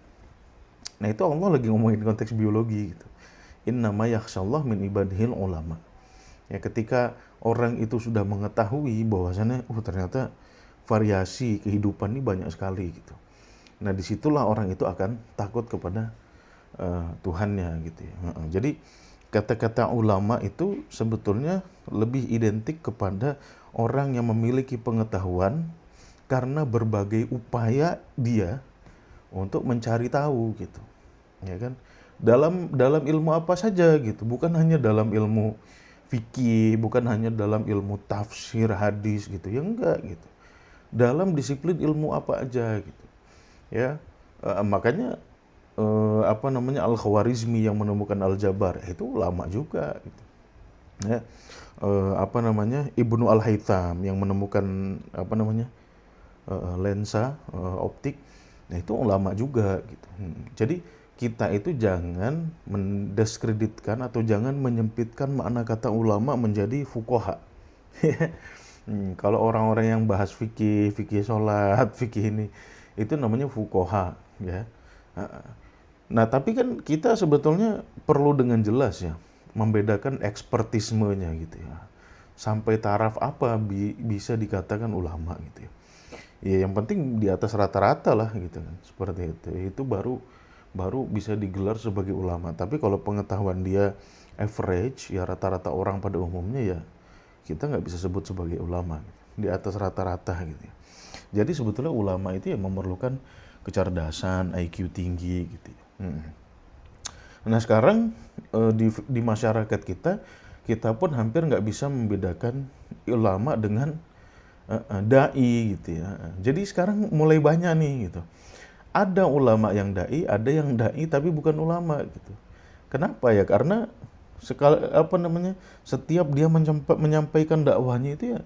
Nah, itu Allah lagi ngomongin konteks biologi, gitu. Innama yakhshallah min ibadihil ulama. Ya, ketika orang itu sudah mengetahui bahwasannya, ternyata variasi kehidupan ini banyak sekali, gitu. Nah, disitulah orang itu akan takut kepada Tuhannya, gitu ya. Jadi kata-kata ulama itu sebetulnya lebih identik kepada orang yang memiliki pengetahuan karena berbagai upaya dia untuk mencari tahu, gitu, ya kan? Dalam ilmu apa saja, gitu, bukan hanya dalam ilmu fikih, bukan hanya dalam ilmu tafsir hadis, gitu ya, enggak, gitu. Dalam disiplin ilmu apa aja, gitu ya. Makanya Al-Khwarizmi yang menemukan Al-Jabar itu lama juga, gitu ya. Ibnu Al-Haytham yang menemukan lensa optik, nah itu lama juga, gitu. Jadi kita itu jangan mendiskreditkan atau jangan menyempitkan makna kata ulama menjadi fuqaha. Kalau orang-orang yang bahas fikih, fikih sholat, fikih ini, itu namanya fuqaha, ya. Nah, tapi kan kita sebetulnya perlu dengan jelas ya membedakan ekspertismenya, gitu ya. Sampai taraf apa bisa dikatakan ulama, gitu ya. Ya yang penting di atas rata-rata lah, gitu kan. Seperti itu. Itu baru bisa digelar sebagai ulama. Tapi kalau pengetahuan dia average, ya rata-rata orang pada umumnya, ya kita nggak bisa sebut sebagai ulama, gitu. Di atas rata-rata, gitu ya. Jadi sebetulnya ulama itu ya memerlukan kecerdasan, IQ tinggi, gitu ya. Nah sekarang di masyarakat kita pun hampir nggak bisa membedakan ulama dengan dai, gitu ya. Jadi sekarang mulai banyak nih, gitu. Ada ulama yang dai, ada yang dai tapi bukan ulama, gitu. Kenapa ya? Karena setiap dia menyampaikan dakwahnya itu ya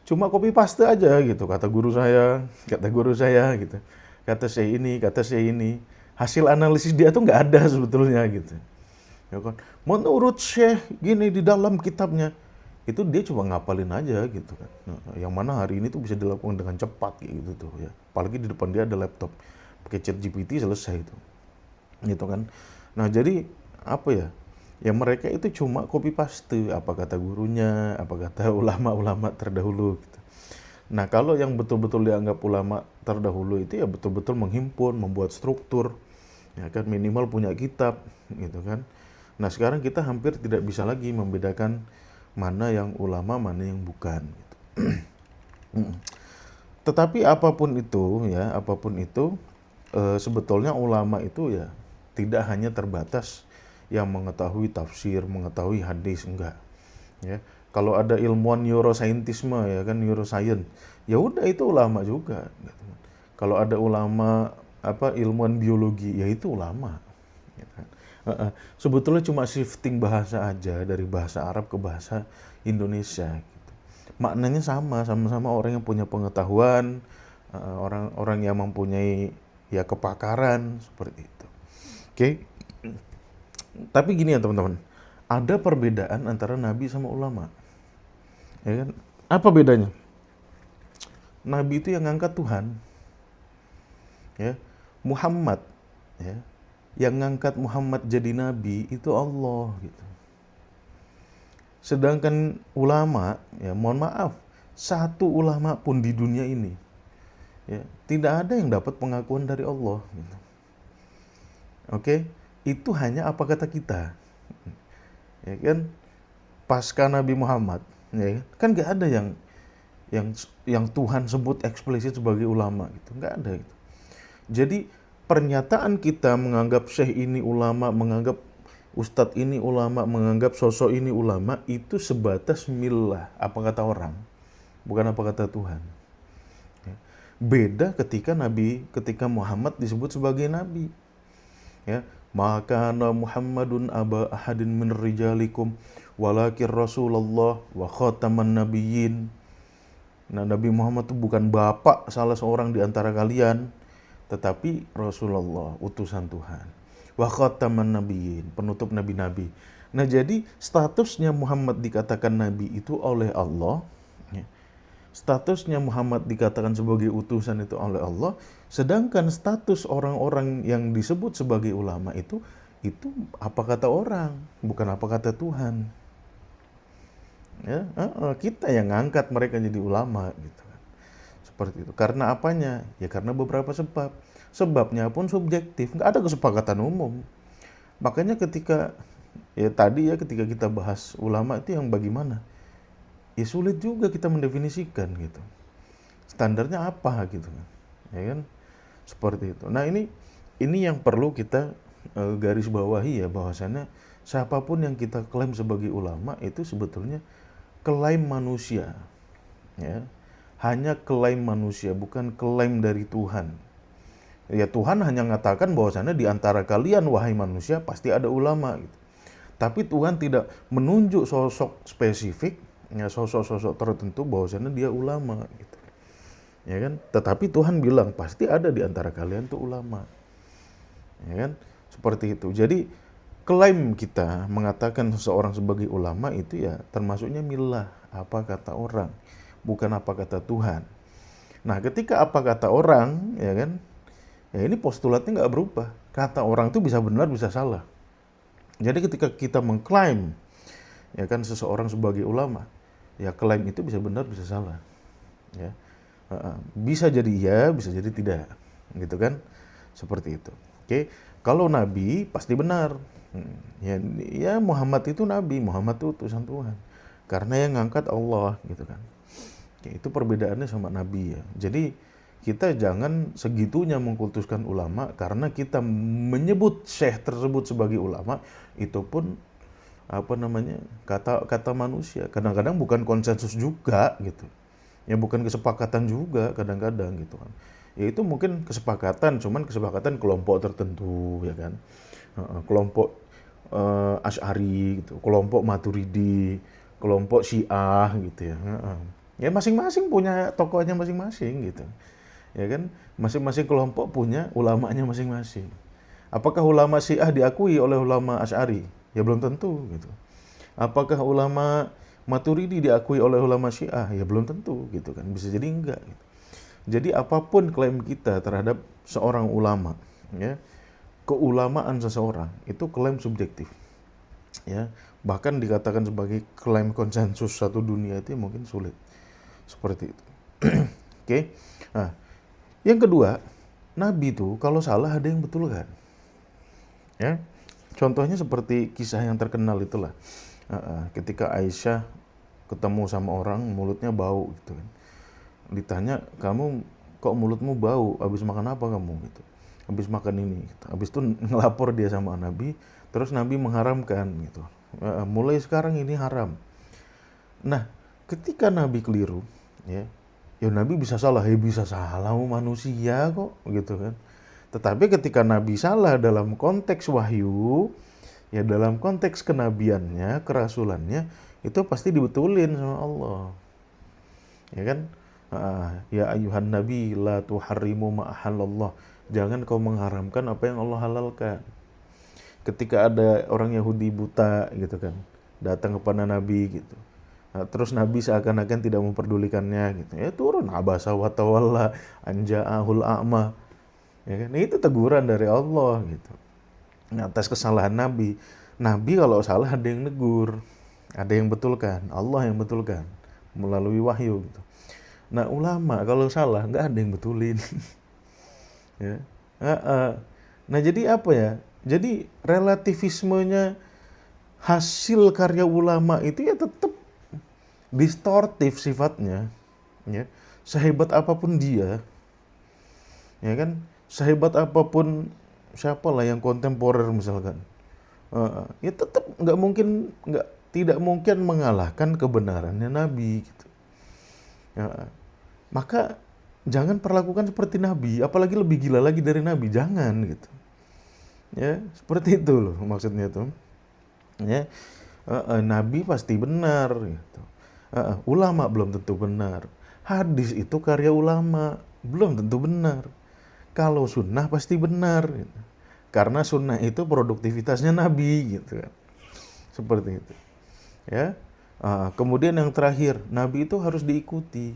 cuma copy paste aja, gitu. Kata guru saya, gitu. Kata saya ini. Hasil analisis dia tuh nggak ada sebetulnya, gitu. Ya kan? Menurut Syekh gini di dalam kitabnya, itu dia cuma ngapalin aja, gitu kan. Nah, yang mana hari ini tuh bisa dilakukan dengan cepat, gitu tuh ya. Apalagi di depan dia ada laptop, pakai ChatGPT selesai itu, gitu kan. Nah jadi apa ya? Ya mereka itu cuma copy paste apa kata gurunya, apa kata ulama-ulama terdahulu, gitu. Nah kalau yang betul-betul dianggap ulama terdahulu itu ya betul-betul menghimpun, membuat struktur, ya kan, minimal punya kitab, gitu kan. Nah sekarang kita hampir tidak bisa lagi membedakan mana yang ulama, mana yang bukan, gitu. Tetapi apapun itu ya, sebetulnya ulama itu ya tidak hanya terbatas yang mengetahui tafsir, mengetahui hadis, enggak. Ya, kalau ada ilmuwan neuroscientisme, ya kan, neuroscience, ya udah itu ulama juga, gitu. Kalau ada ulama ilmuwan biologi, ya itu ulama, gitu kan. Sebetulnya cuma shifting bahasa aja dari bahasa Arab ke bahasa Indonesia, gitu. Maknanya sama-sama orang yang punya pengetahuan, orang-orang yang mempunyai ya kepakaran seperti itu. Oke. Tapi gini ya teman-teman, ada perbedaan antara nabi sama ulama. Ya kan? Apa bedanya? Nabi itu yang ngangkat Tuhan. Ya. Muhammad, ya. Yang ngangkat Muhammad jadi nabi itu Allah, gitu. Sedangkan ulama, ya mohon maaf, satu ulama pun di dunia ini, ya, tidak ada yang dapat pengakuan dari Allah, gitu. Oke, itu hanya apa kata kita, ya kan? Pasca Nabi Muhammad, ya kan nggak ada yang Tuhan sebut eksplisit sebagai ulama, gitu, nggak ada, gitu. Jadi pernyataan kita menganggap syekh ini ulama, menganggap ustadz ini ulama, menganggap sosok ini ulama, itu sebatas millah, apa kata orang, bukan apa kata Tuhan. Beda ketika Muhammad disebut sebagai nabi. Ya, maka Muhammadun aba ahadin min rijalikum walakin Rasulullah wa khataman nabiyyin. Nah, Nabi Muhammad itu bukan bapak salah seorang di antara kalian, tetapi Rasulullah, utusan Tuhan. Wa khataman nabiyyin, penutup nabi-nabi. Nah, jadi statusnya Muhammad dikatakan nabi itu oleh Allah, ya. Statusnya Muhammad dikatakan sebagai utusan itu oleh Allah, sedangkan status orang-orang yang disebut sebagai ulama itu apa kata orang, bukan apa kata Tuhan. Ya, kita yang ngangkat mereka jadi ulama gitu kan. Seperti itu. Karena apanya? Ya karena beberapa sebab. Sebabnya pun subjektif, nggak ada kesepakatan umum. Makanya ketika ketika kita bahas ulama itu yang bagaimana? Ya sulit juga kita mendefinisikan gitu. Standarnya apa gitu kan. Ya kan? Seperti itu. Nah, ini yang perlu kita garis bawahi ya, bahwasannya siapapun yang kita klaim sebagai ulama itu sebetulnya klaim manusia. Ya. Hanya klaim manusia, bukan klaim dari Tuhan. Ya Tuhan hanya mengatakan bahwasannya di antara kalian wahai manusia pasti ada ulama gitu. Tapi Tuhan tidak menunjuk sosok spesifik, ya sosok-sosok tertentu bahwasannya dia ulama gitu. Ya kan? Tetapi Tuhan bilang pasti ada di antara kalian tuh ulama. Ya kan? Seperti itu. Jadi klaim kita mengatakan seseorang sebagai ulama itu ya termasuknya milah, apa kata orang, bukan apa kata Tuhan. Nah, ketika apa kata orang, ya kan? Ya ini postulatnya nggak berubah. Kata orang itu bisa benar, bisa salah. Jadi ketika kita mengklaim ya kan seseorang sebagai ulama, ya klaim itu bisa benar, bisa salah. Ya. Bisa jadi iya, bisa jadi tidak. Gitu kan? Seperti itu. Oke. Kalau nabi pasti benar. Ya Muhammad itu nabi, Muhammad itu utusan Tuhan. Karena yang ngangkat Allah gitu kan. Ya, itu perbedaannya sama nabi ya. Jadi kita jangan segitunya mengkultuskan ulama karena kita menyebut syekh tersebut sebagai ulama, itu pun kata manusia. Kadang-kadang bukan konsensus juga gitu. Ya bukan kesepakatan juga kadang-kadang gitu kan. Ya itu mungkin kesepakatan, cuman kesepakatan kelompok tertentu ya kan. Kelompok Asy'ari gitu, kelompok Maturidi, kelompok Syiah gitu ya. Ya masing-masing punya tokohnya masing-masing gitu. Ya kan, masing-masing kelompok punya ulamanya masing-masing. Apakah ulama Syiah diakui oleh ulama Asy'ari? Ya belum tentu gitu. Apakah ulama Maturidi diakui oleh ulama Syiah? Ya belum tentu gitu kan. Bisa jadi enggak gitu. Jadi apapun klaim kita terhadap seorang ulama, ya, keulamaan seseorang itu klaim subjektif. Ya, bahkan dikatakan sebagai klaim konsensus satu dunia itu mungkin sulit. Seperti itu. Oke. Nah, yang kedua, Nabi itu kalau salah ada yang betulkan. Ya, contohnya seperti kisah yang terkenal itulah. Ketika Aisyah ketemu sama orang mulutnya bau gitu kan. Ditanya, kamu kok mulutmu bau? Habis makan apa kamu gitu? Habis makan ini. Gitu. Habis itu ngelapor dia sama Nabi. Terus Nabi mengharamkan gitu. Mulai sekarang ini haram. Nah, ketika Nabi keliru, ya Nabi bisa salah, bisa salah manusia kok gitu kan. Tetapi ketika Nabi salah dalam konteks wahyu, ya dalam konteks kenabiannya, kerasulannya, itu pasti dibetulin sama Allah. Ya kan? Ya ayuhan nabi la tuharrimu ma ahallallah. Jangan kau mengharamkan apa yang Allah halalkan. Ketika ada orang Yahudi buta gitu kan, datang kepada Nabi gitu. Nah, terus Nabi seakan-akan tidak memperdulikannya gitu. Ya turun abasa wa tawalla anja'ahul a'ma. Ya kan? Itu teguran dari Allah gitu. Nah, atas kesalahan Nabi. Nabi kalau salah ada yang negur, ada yang betulkan, Allah yang betulkan melalui wahyu gitu. Nah, ulama kalau salah nggak ada yang betulin. Ya. Nah, jadi apa ya? Jadi relativismenya hasil karya ulama itu ya tetap distortif sifatnya, ya. Sehebat apapun dia, ya kan, sehebat apapun siapalah yang kontemporer misalkan, ya tetap tidak mungkin mengalahkan kebenarannya Nabi gitu. Ya, maka Jangan perlakukan seperti Nabi, apalagi lebih gila lagi dari Nabi, jangan gitu. Ya, seperti itu loh maksudnya tuh. Ya, Nabi pasti benar gitu. Ulama belum tentu benar. Hadis itu karya ulama, belum tentu benar. Kalau sunnah pasti benar gitu. Karena sunnah itu produktivitasnya Nabi gitu kan. Seperti itu. Ya. Kemudian yang terakhir, Nabi itu harus diikuti.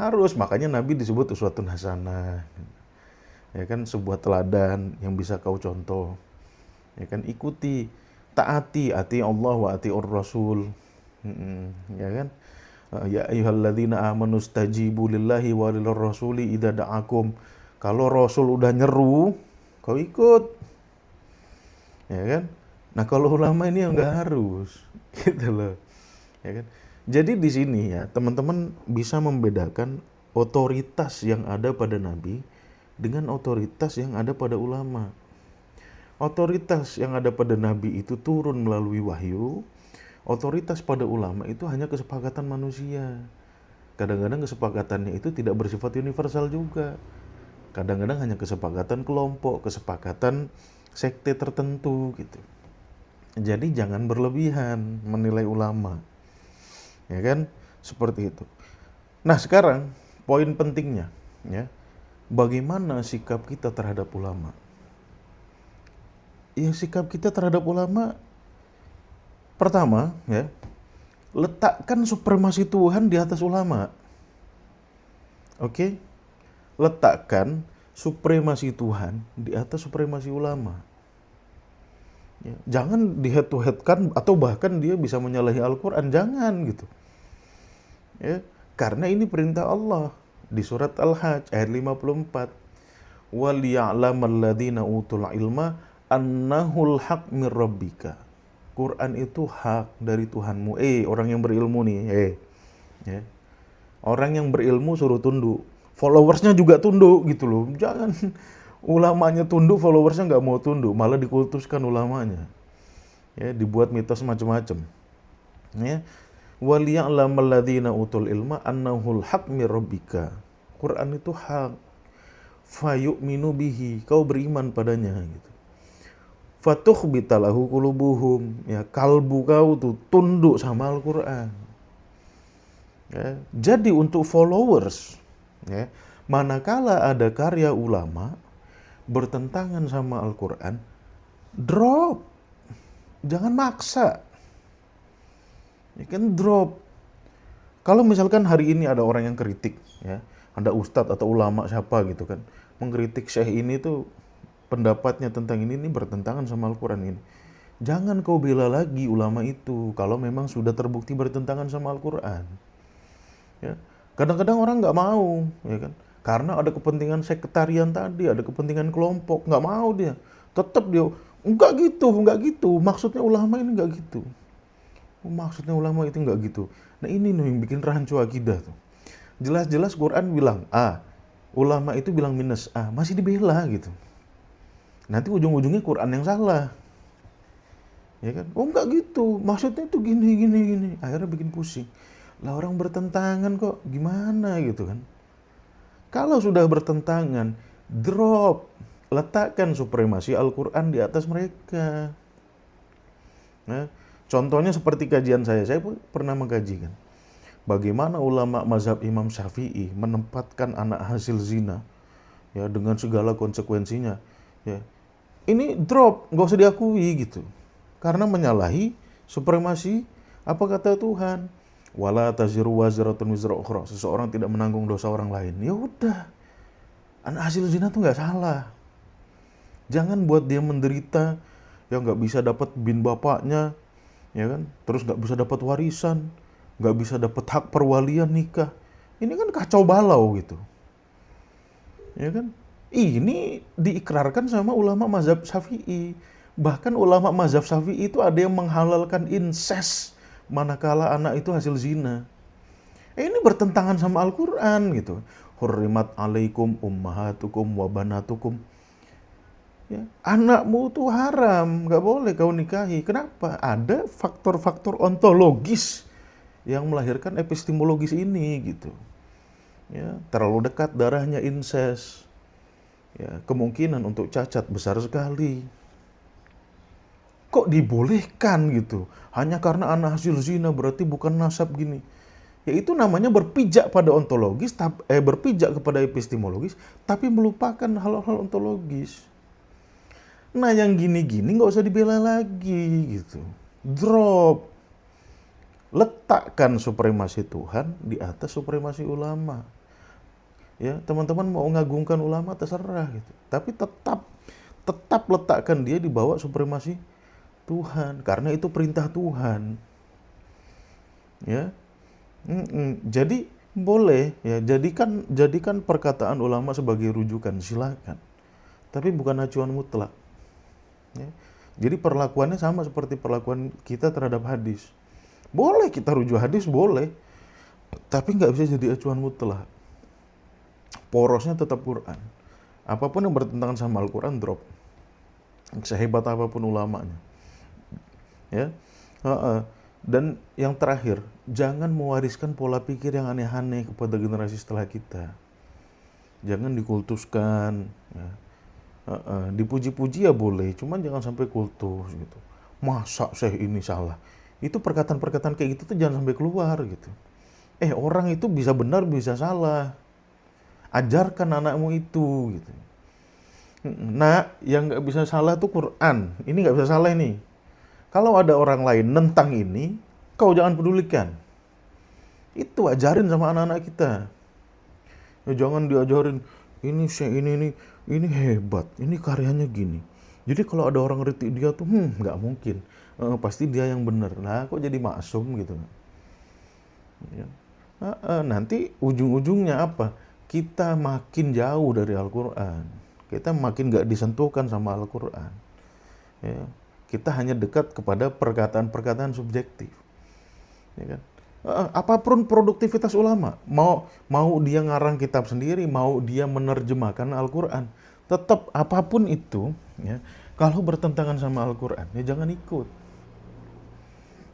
Harus, makanya Nabi disebut uswatun hasanah. Ya kan, sebuah teladan yang bisa kau contoh. Ya kan, ikuti, taati, ati Allah wa atiur Rasul. Ya kan? Ya ayyuhalladzina amanu stajibu lillahi wa lilir rasuli idza da'akum. Kalau Rasul udah nyeru, kau ikut. Ya kan? Nah, kalau ulama ini yang nggak harus. Gitu loh. Ya kan? Jadi di sini ya, teman-teman bisa membedakan otoritas yang ada pada Nabi dengan otoritas yang ada pada ulama. Otoritas yang ada pada Nabi itu turun melalui wahyu. Otoritas pada ulama itu hanya kesepakatan manusia. Kadang-kadang kesepakatannya itu tidak bersifat universal juga. Kadang-kadang hanya kesepakatan kelompok, kesepakatan sekte tertentu gitu. Jadi jangan berlebihan menilai ulama. Ya kan? Seperti itu. Nah, sekarang poin pentingnya ya. Bagaimana sikap kita terhadap ulama? Ya, sikap kita terhadap ulama pertama ya, letakkan supremasi Tuhan di atas ulama. Oke? Letakkan supremasi Tuhan di atas supremasi ulama. Ya, jangan di head to head kan, atau bahkan dia bisa menyalahi Al-Quran, jangan gitu. Ya, karena ini perintah Allah di surat Al-Hajj ayat 54. وَلِيَعْلَمَ الَّذِينَ utul ilma annahul haq mir rabbika. Quran itu hak dari Tuhanmu. Orang yang berilmu nih, ya. Orang yang berilmu suruh tunduk. Followersnya juga tunduk gitu loh. Jangan ulamanya tunduk, followersnya nggak mau tunduk, malah dikultuskan ulamanya. Ya, dibuat mitos macam-macam. Ya. وَلِيَعْلَمَ الَّذِينَ utul ilma annahul haq mir rabbika. Quran itu hak. Fayu'minu bihi, kau beriman padanya gitu. Fatukhbitalahu qulubuhum, ya, kalbu kau tuh tunduk sama Al-Quran. Ya, jadi untuk followers, ya, manakala ada karya ulama bertentangan sama Al-Quran, drop, jangan maksa. Ya kan, drop. Kalau misalkan hari ini ada orang yang kritik, ya, ada ustadz atau ulama siapa gitu kan, mengkritik syekh ini tuh pendapatnya tentang ini bertentangan sama Al-Quran ini. Jangan kau bela lagi ulama itu kalau memang sudah terbukti bertentangan sama Al-Quran. Ya. Kadang-kadang orang nggak mau, ya kan? Karena ada kepentingan sektarian tadi, ada kepentingan kelompok, nggak mau dia. Tetap dia, enggak gitu. Maksudnya ulama ini nggak gitu. Maksudnya ulama itu nggak gitu. Nah, ini nih yang bikin rancu akidah tuh. Jelas-jelas Quran bilang A, ulama itu bilang minus A, masih dibela gitu. Nanti ujung-ujungnya Quran yang salah. Ya kan? Oh, enggak gitu. Maksudnya itu gini. Akhirnya bikin pusing. Lah, orang bertentangan kok, gimana gitu kan? Kalau sudah bertentangan, drop. Letakkan supremasi Al-Quran di atas mereka. Nah, contohnya seperti kajian saya pernah mengkaji kan. Bagaimana ulama mazhab Imam Syafi'i menempatkan anak hasil zina, ya, dengan segala konsekuensinya. Ya, ini drop, nggak usah diakui gitu, karena menyalahi supremasi apa kata Tuhan. Wala taziru waziratun wizra ukhra, seseorang tidak menanggung dosa orang lain. Ya udah, anak hasil zina tuh nggak salah. Jangan buat dia menderita, ya, nggak bisa dapat bin bapaknya, ya kan, terus nggak bisa dapat warisan, nggak bisa dapat hak perwalian nikah. Ini kan kacau balau gitu, ya kan. Ini diikrarkan sama ulama mazhab Syafi'i. Bahkan ulama mazhab Syafi'i itu ada yang menghalalkan incest manakala anak itu hasil zina. Ini bertentangan sama Al-Quran gitu. Hurrimat alaikum ummahatukum wa banatukum. Ya, anakmu tuh haram, nggak boleh kau nikahi. Kenapa? Ada faktor-faktor ontologis yang melahirkan epistemologis ini gitu. ya, terlalu dekat darahnya incest, ya, kemungkinan untuk cacat besar sekali. Kok dibolehkan gitu? Hanya karena anak hasil zina berarti bukan nasab gini. Ya itu namanya berpijak pada ontologis, berpijak kepada epistemologis, tapi melupakan hal-hal ontologis. Nah yang gini-gini nggak usah dibela lagi gitu. Drop. Letakkan supremasi Tuhan di atas supremasi ulama. Ya, teman-teman mau ngagungkan ulama terserah gitu. Tapi tetap letakkan dia di bawah supremasi Tuhan karena itu perintah Tuhan. Ya. Jadi boleh ya jadikan perkataan ulama sebagai rujukan silakan. Tapi bukan acuan mutlak. Ya. Jadi perlakuannya sama seperti perlakuan kita terhadap hadis. Boleh kita rujuk hadis, boleh. Tapi nggak bisa jadi acuan mutlak. Porosnya tetap Quran. Apapun yang bertentangan sama Al-Quran, drop. Sehebat apapun ulamanya. Ya. Dan yang terakhir, jangan mewariskan pola pikir yang aneh-aneh kepada generasi setelah kita. Jangan dikultuskan. Ya. Dipuji-puji ya boleh, cuman jangan sampai kultus gitu. Masa Syekh ini salah? Itu perkataan-perkataan kayak gitu tuh jangan sampai keluar gitu. Orang itu bisa benar bisa salah. Ajarkan anakmu itu gitu. Nah, yang nggak bisa salah tuh Quran. Ini nggak bisa salah ini. Kalau ada orang lain nentang ini, kau jangan pedulikan. Itu ajarin sama anak-anak kita. Ya, jangan diajarin ini ini hebat, ini karyanya gini. Jadi kalau ada orang kritik dia tuh, nggak mungkin. Pasti dia yang benar. Nah, kok jadi maksum gitu? Ya. Nanti ujung-ujungnya apa? Kita makin jauh dari Al-Quran. Kita makin nggak disentuhkan sama Al-Quran. Ya. Kita hanya dekat kepada perkataan-perkataan subjektif. Ya kan? Apapun produktivitas ulama, mau dia ngarang kitab sendiri, mau dia menerjemahkan Al-Quran, tetap apapun itu, ya, kalau bertentangan sama Al-Quran, ya jangan ikut.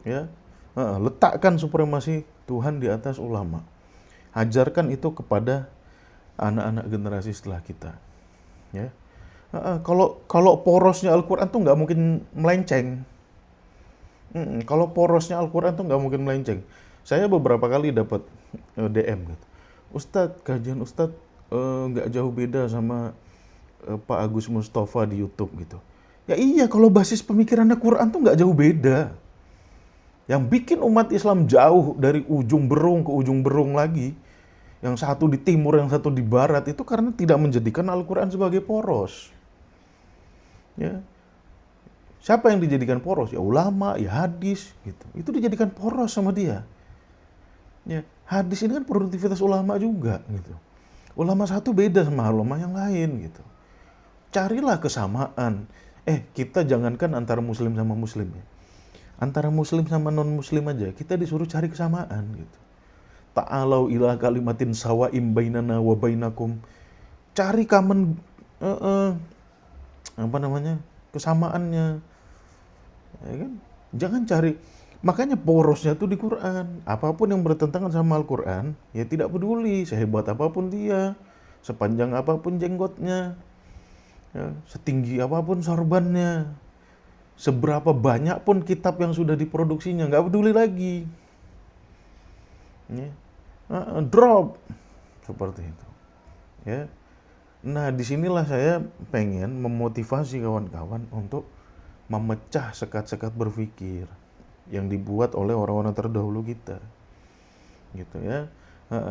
Ya, letakkan supremasi Tuhan di atas ulama. Ajarkan itu kepada anak-anak generasi setelah kita. Ya, kalau porosnya Al-Quran tuh nggak mungkin melenceng. Kalau porosnya Al-Quran tuh nggak mungkin melenceng. Saya beberapa kali dapat DM gitu. Ustadz, kajian Ustadz nggak jauh beda sama Pak Agus Mustafa di YouTube gitu. Ya iya, kalau basis pemikirannya Quran tuh nggak jauh beda. Yang bikin umat Islam jauh dari ujung berung ke ujung berung lagi, yang satu di timur, yang satu di barat, itu karena tidak menjadikan Al-Quran sebagai poros. Ya. Siapa yang dijadikan poros? Ya ulama, ya hadis gitu. Itu dijadikan poros sama dia. Ya, hadis ini kan produktivitas ulama juga gitu. Ulama satu beda sama ulama yang lain gitu. Carilah kesamaan. Kita jangankan antara muslim sama muslim ya. Antara muslim sama non muslim aja kita disuruh cari kesamaan gitu. Ta'alau ila kalimatin sawa'im bainana wa bainakum. Cari common kesamaannya. Ya kan? Jangan cari, makanya porosnya tuh di Quran. Apapun yang bertentangan sama Al-Quran, ya tidak peduli sehebat apapun dia, sepanjang apapun jenggotnya, ya, setinggi apapun sorbannya, seberapa banyak pun kitab yang sudah diproduksinya, nggak peduli lagi. Ya. Drop seperti itu. Ya. Nah, disinilah saya pengen memotivasi kawan-kawan untuk memecah sekat-sekat berpikir yang dibuat oleh orang-orang terdahulu kita, gitu ya.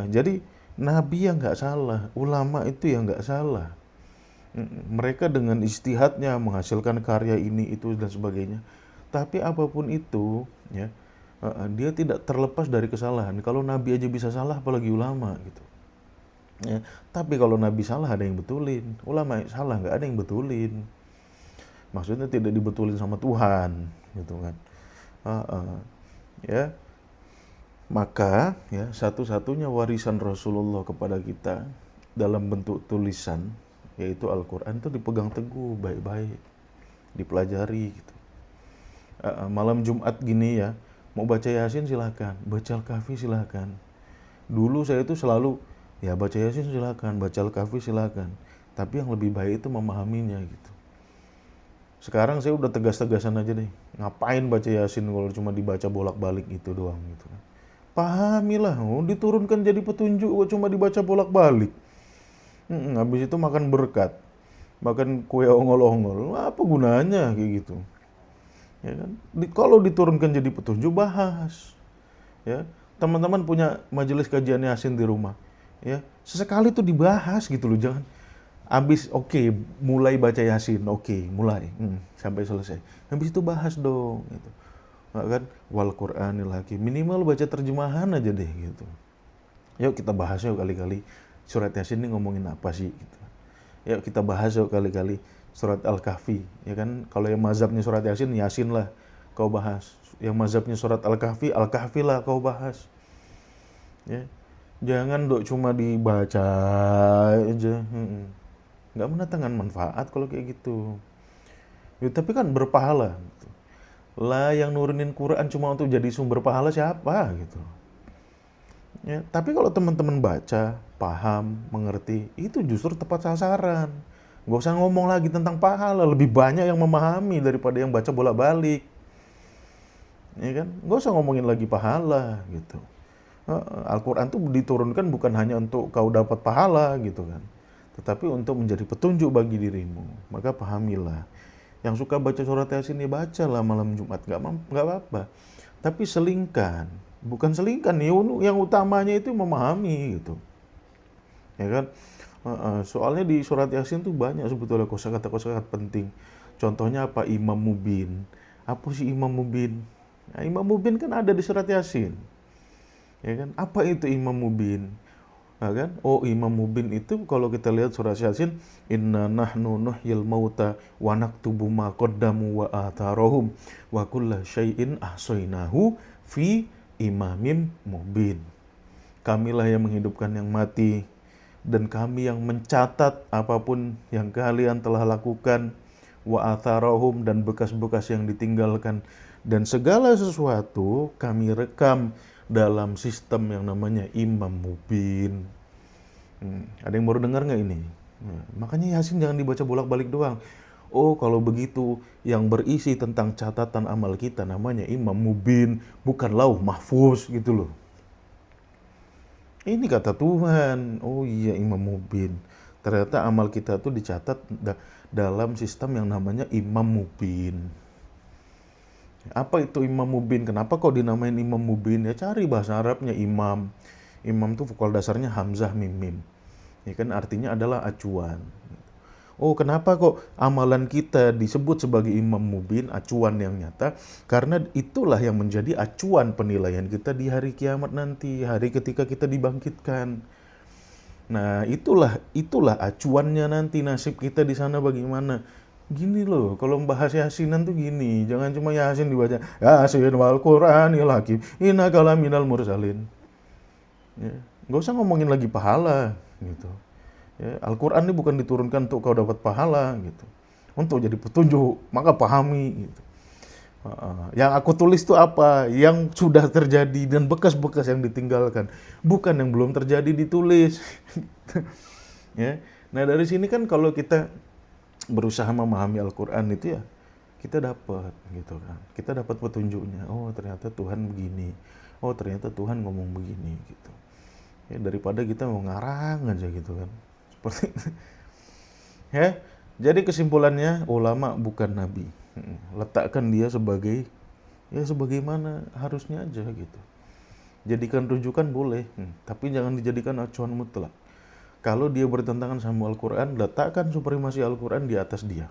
Jadi Nabi yang nggak salah, ulama itu yang nggak salah. Mereka dengan ijtihadnya menghasilkan karya ini itu dan sebagainya. Tapi apapun itu, ya, dia tidak terlepas dari kesalahan. Kalau Nabi aja bisa salah, apalagi ulama gitu. Ya, tapi kalau Nabi salah ada yang betulin, ulama salah nggak ada yang betulin. Maksudnya tidak dibetulin sama Tuhan, gitu kan? Ya, maka ya satu-satunya warisan Rasulullah kepada kita dalam bentuk tulisan, yaitu Al-Quran, itu dipegang teguh baik-baik, dipelajari gitu. Malam Jumat gini ya, mau baca Yasin silakan, baca Al-Kahfi silakan. Dulu saya itu selalu Ya baca Yasin silakan, baca Al-Kahfi silakan. Tapi yang lebih baik itu memahaminya gitu. Sekarang saya udah tegas-tegasan aja deh. Ngapain baca Yasin kalau cuma dibaca bolak-balik gitu doang gitu kan. Pahamilah, oh, diturunkan jadi petunjuk kok cuma dibaca bolak-balik. Habis itu makan berkat, makan kue ongol-ongol, apa gunanya kayak gitu? Ya kan? Kalau diturunkan jadi petunjuk bahas, ya. Teman-teman punya majelis kajian Yasin di rumah, ya. Sesekali tuh dibahas gitu loh, jangan habis oke, mulai baca Yasin, oke, mulai sampai selesai. Habis itu bahas dong gitu. Nah, kan wal Qur'anil Hakim, minimal baca terjemahan aja deh gitu. Yuk kita bahas yuk kali-kali surat Yasin ini ngomongin apa sih gitu. Yuk kita bahas yuk kali-kali surat Al-Kahfi, ya kan? Kalau yang mazhabnya surat Yasin, Yasin lah kau bahas. Yang mazhabnya surat Al-Kahfi, Al-Kahfi lah kau bahas. Ya. Jangan dok cuma dibaca aja. Nggak mendatangkan manfaat kalau kayak gitu. Ya, tapi kan berpahala. Gitu. Lah yang nurunin Quran cuma untuk jadi sumber pahala siapa gitu. Ya, tapi kalau teman-teman baca, paham, mengerti, itu justru tepat sasaran. Gak usah ngomong lagi tentang pahala, lebih banyak yang memahami daripada yang baca bolak-balik. Ya kan? Gak usah ngomongin lagi pahala gitu. Al-Quran itu diturunkan bukan hanya untuk kau dapat pahala gitu kan, tetapi untuk menjadi petunjuk bagi dirimu. Maka pahamilah. Yang suka baca surat Yasin ya bacalah malam Jumat, nggak apa-apa. Tapi selingkan, bukan selingkan, yang utamanya itu memahami gitu. Ya kan? Soalnya di surat Yasin tuh banyak sebetulnya kosakata-kosakata penting. Contohnya apa? Imam Mubin. Apa sih Imam Mubin? Nah, Imam Mubin kan ada di surat Yasin. Ya kan? Apa itu Imam Mubin? Nah, kan? Oh, Imam Mubin itu kalau kita lihat surat Yasin, inna nahnu nuhyil mauta wa naktubu ma qaddamu wa atharahum wa kulla syai'in ahsainahu fi imamin mubin. Kamilah yang menghidupkan yang mati dan kami yang mencatat apapun yang kalian telah lakukan, wa atharahum, dan bekas-bekas yang ditinggalkan, dan segala sesuatu kami rekam dalam sistem yang namanya Imam Mubin. Ada yang baru dengar nggak ini? Makanya Yasin jangan dibaca bolak-balik doang. Oh, kalau begitu yang berisi tentang catatan amal kita namanya Imam Mubin, bukan Lauh Mahfuz gitu loh. Ini kata Tuhan. Oh iya, Imam Mubin. Ternyata amal kita tuh dicatat dalam sistem yang namanya Imam Mubin. Apa itu Imam Mubin? Kenapa kok dinamain Imam Mubin? Ya cari bahasa Arabnya imam. Imam tuh vokal dasarnya hamzah mim mim. Ya kan artinya adalah acuan. Oh, kenapa kok amalan kita disebut sebagai Imam Mubin, acuan yang nyata? Karena itulah yang menjadi acuan penilaian kita di hari kiamat nanti, hari ketika kita dibangkitkan. Nah, itulah acuannya nanti nasib kita di sana bagaimana. Gini loh, kalau membahas Yasinan tuh gini, jangan cuma Yasin dibaca, Yasin wal Qur'anil Hakim, innaka laminal mursalin. Ya, nggak usah ngomongin lagi pahala gitu. Ya, Al-Quran ini bukan diturunkan untuk kau dapat pahala gitu, untuk jadi petunjuk, maka pahami gitu. Yang aku tulis itu apa? Yang sudah terjadi dan bekas-bekas yang ditinggalkan, bukan yang belum terjadi ditulis. Ya. Nah dari sini kan kalau kita berusaha memahami Al-Quran itu ya kita dapat gitu kan, kita dapat petunjuknya. Oh ternyata Tuhan begini, oh ternyata Tuhan ngomong begini gitu. Ya, daripada kita mau ngarang aja gitu kan, seperti itu. Ya, jadi kesimpulannya ulama bukan nabi. Letakkan dia sebagai ya sebagaimana harusnya aja gitu. Jadikan rujukan boleh, tapi jangan dijadikan acuan mutlak. Kalau dia bertentangan sama Al-Quran, letakkan supremasi Al-Quran di atas dia.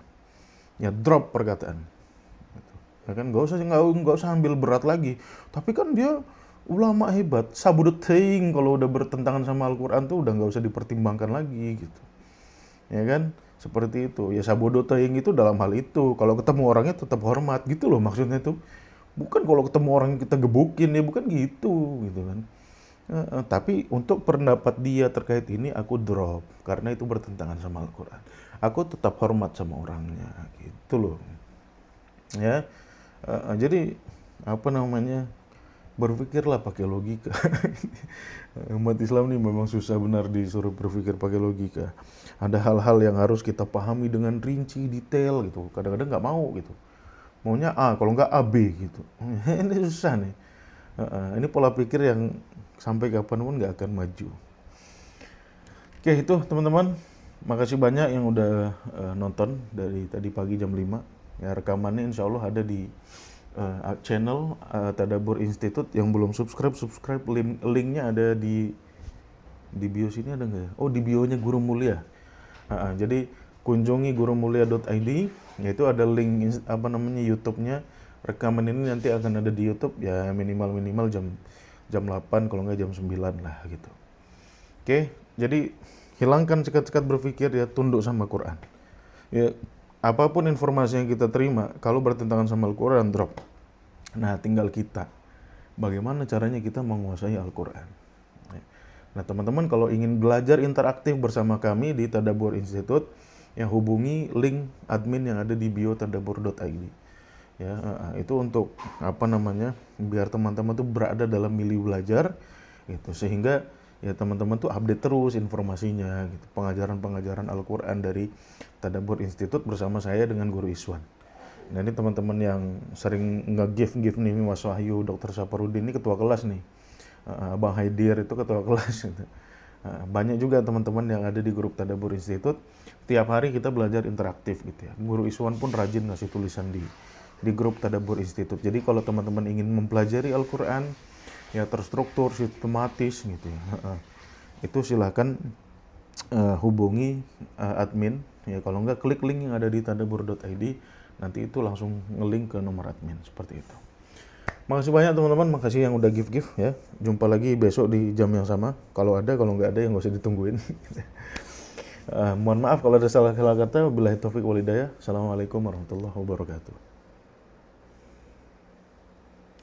Ya drop perkataan. Gitu. Ya kan nggak usah ambil berat lagi. Tapi kan dia ulama hebat, sabudut teing kalau udah bertentangan sama Al-Quran tuh udah nggak usah dipertimbangkan lagi gitu. Ya kan? Seperti itu. Ya sabudut teing itu dalam hal itu. Kalau ketemu orangnya tetap hormat gitu loh maksudnya tuh. Bukan kalau ketemu orang kita gebukin ya bukan gitu kan. Tapi untuk pendapat dia terkait ini aku drop karena itu bertentangan sama Al-Quran. Aku tetap hormat sama orangnya gitu loh. Ya, jadi apa namanya, berpikirlah pakai logika. Umat Islam nih memang susah benar disuruh berpikir pakai logika. Ada hal-hal yang harus kita pahami dengan rinci, detail gitu. Kadang-kadang nggak mau gitu. Maunya A, kalau nggak AB gitu. Ini susah nih. Ini pola pikir yang sampai kapanpun nggak akan maju. Oke, itu teman-teman. Makasih banyak yang udah nonton dari tadi pagi jam 5. Ya, rekamannya insya Allah ada di channel Tadabbur Institute. Yang belum subscribe, linknya ada di bio sini ada nggak ya? Oh, di bionya Guru Mulia. Jadi kunjungi gurumulia.id, yaitu ada link YouTube-nya. Rekaman ini nanti akan ada di YouTube ya, minimal jam 8, kalau nggak jam 9 lah gitu. Oke, jadi hilangkan sekat-sekat berpikir ya, tunduk sama Quran. Ya, apapun informasi yang kita terima, kalau bertentangan sama Al-Quran, drop. Nah, tinggal kita. Bagaimana caranya kita menguasai Al-Quran. Nah, teman-teman kalau ingin belajar interaktif bersama kami di Tadabbur Institute, ya hubungi link admin yang ada di bio tadabbur.id. Ya, itu untuk biar teman-teman tuh berada dalam milih belajar gitu, sehingga ya teman-teman tuh update terus informasinya gitu, pengajaran-pengajaran Al-Quran dari Tadabbur Institute bersama saya dengan Guru Iswan. Nah, ini teman-teman yang sering nge-give nih, Mas Wahyu, Dr. Saparudin ini ketua kelas nih, Abang Haidir itu ketua kelas gitu. Banyak juga teman-teman yang ada di grup Tadabbur Institute. Tiap hari kita belajar interaktif gitu ya. Guru Iswan pun rajin ngasih tulisan di grup Tadabbur Institute. Jadi kalau teman-teman ingin mempelajari Al-Quran ya terstruktur, sistematis gitu ya, itu silakan hubungi admin ya. Kalau enggak, klik link yang ada di tadabbur.id, nanti itu langsung ngelink ke nomor admin, seperti itu. Makasih banyak teman-teman, makasih yang udah give ya. Jumpa lagi besok di jam yang sama. Kalau nggak ada yang nggak usah ditungguin. Mohon maaf kalau ada salah kata. Wabillahi taufiq wal hidayah. Assalamualaikum warahmatullahi wabarakatuh.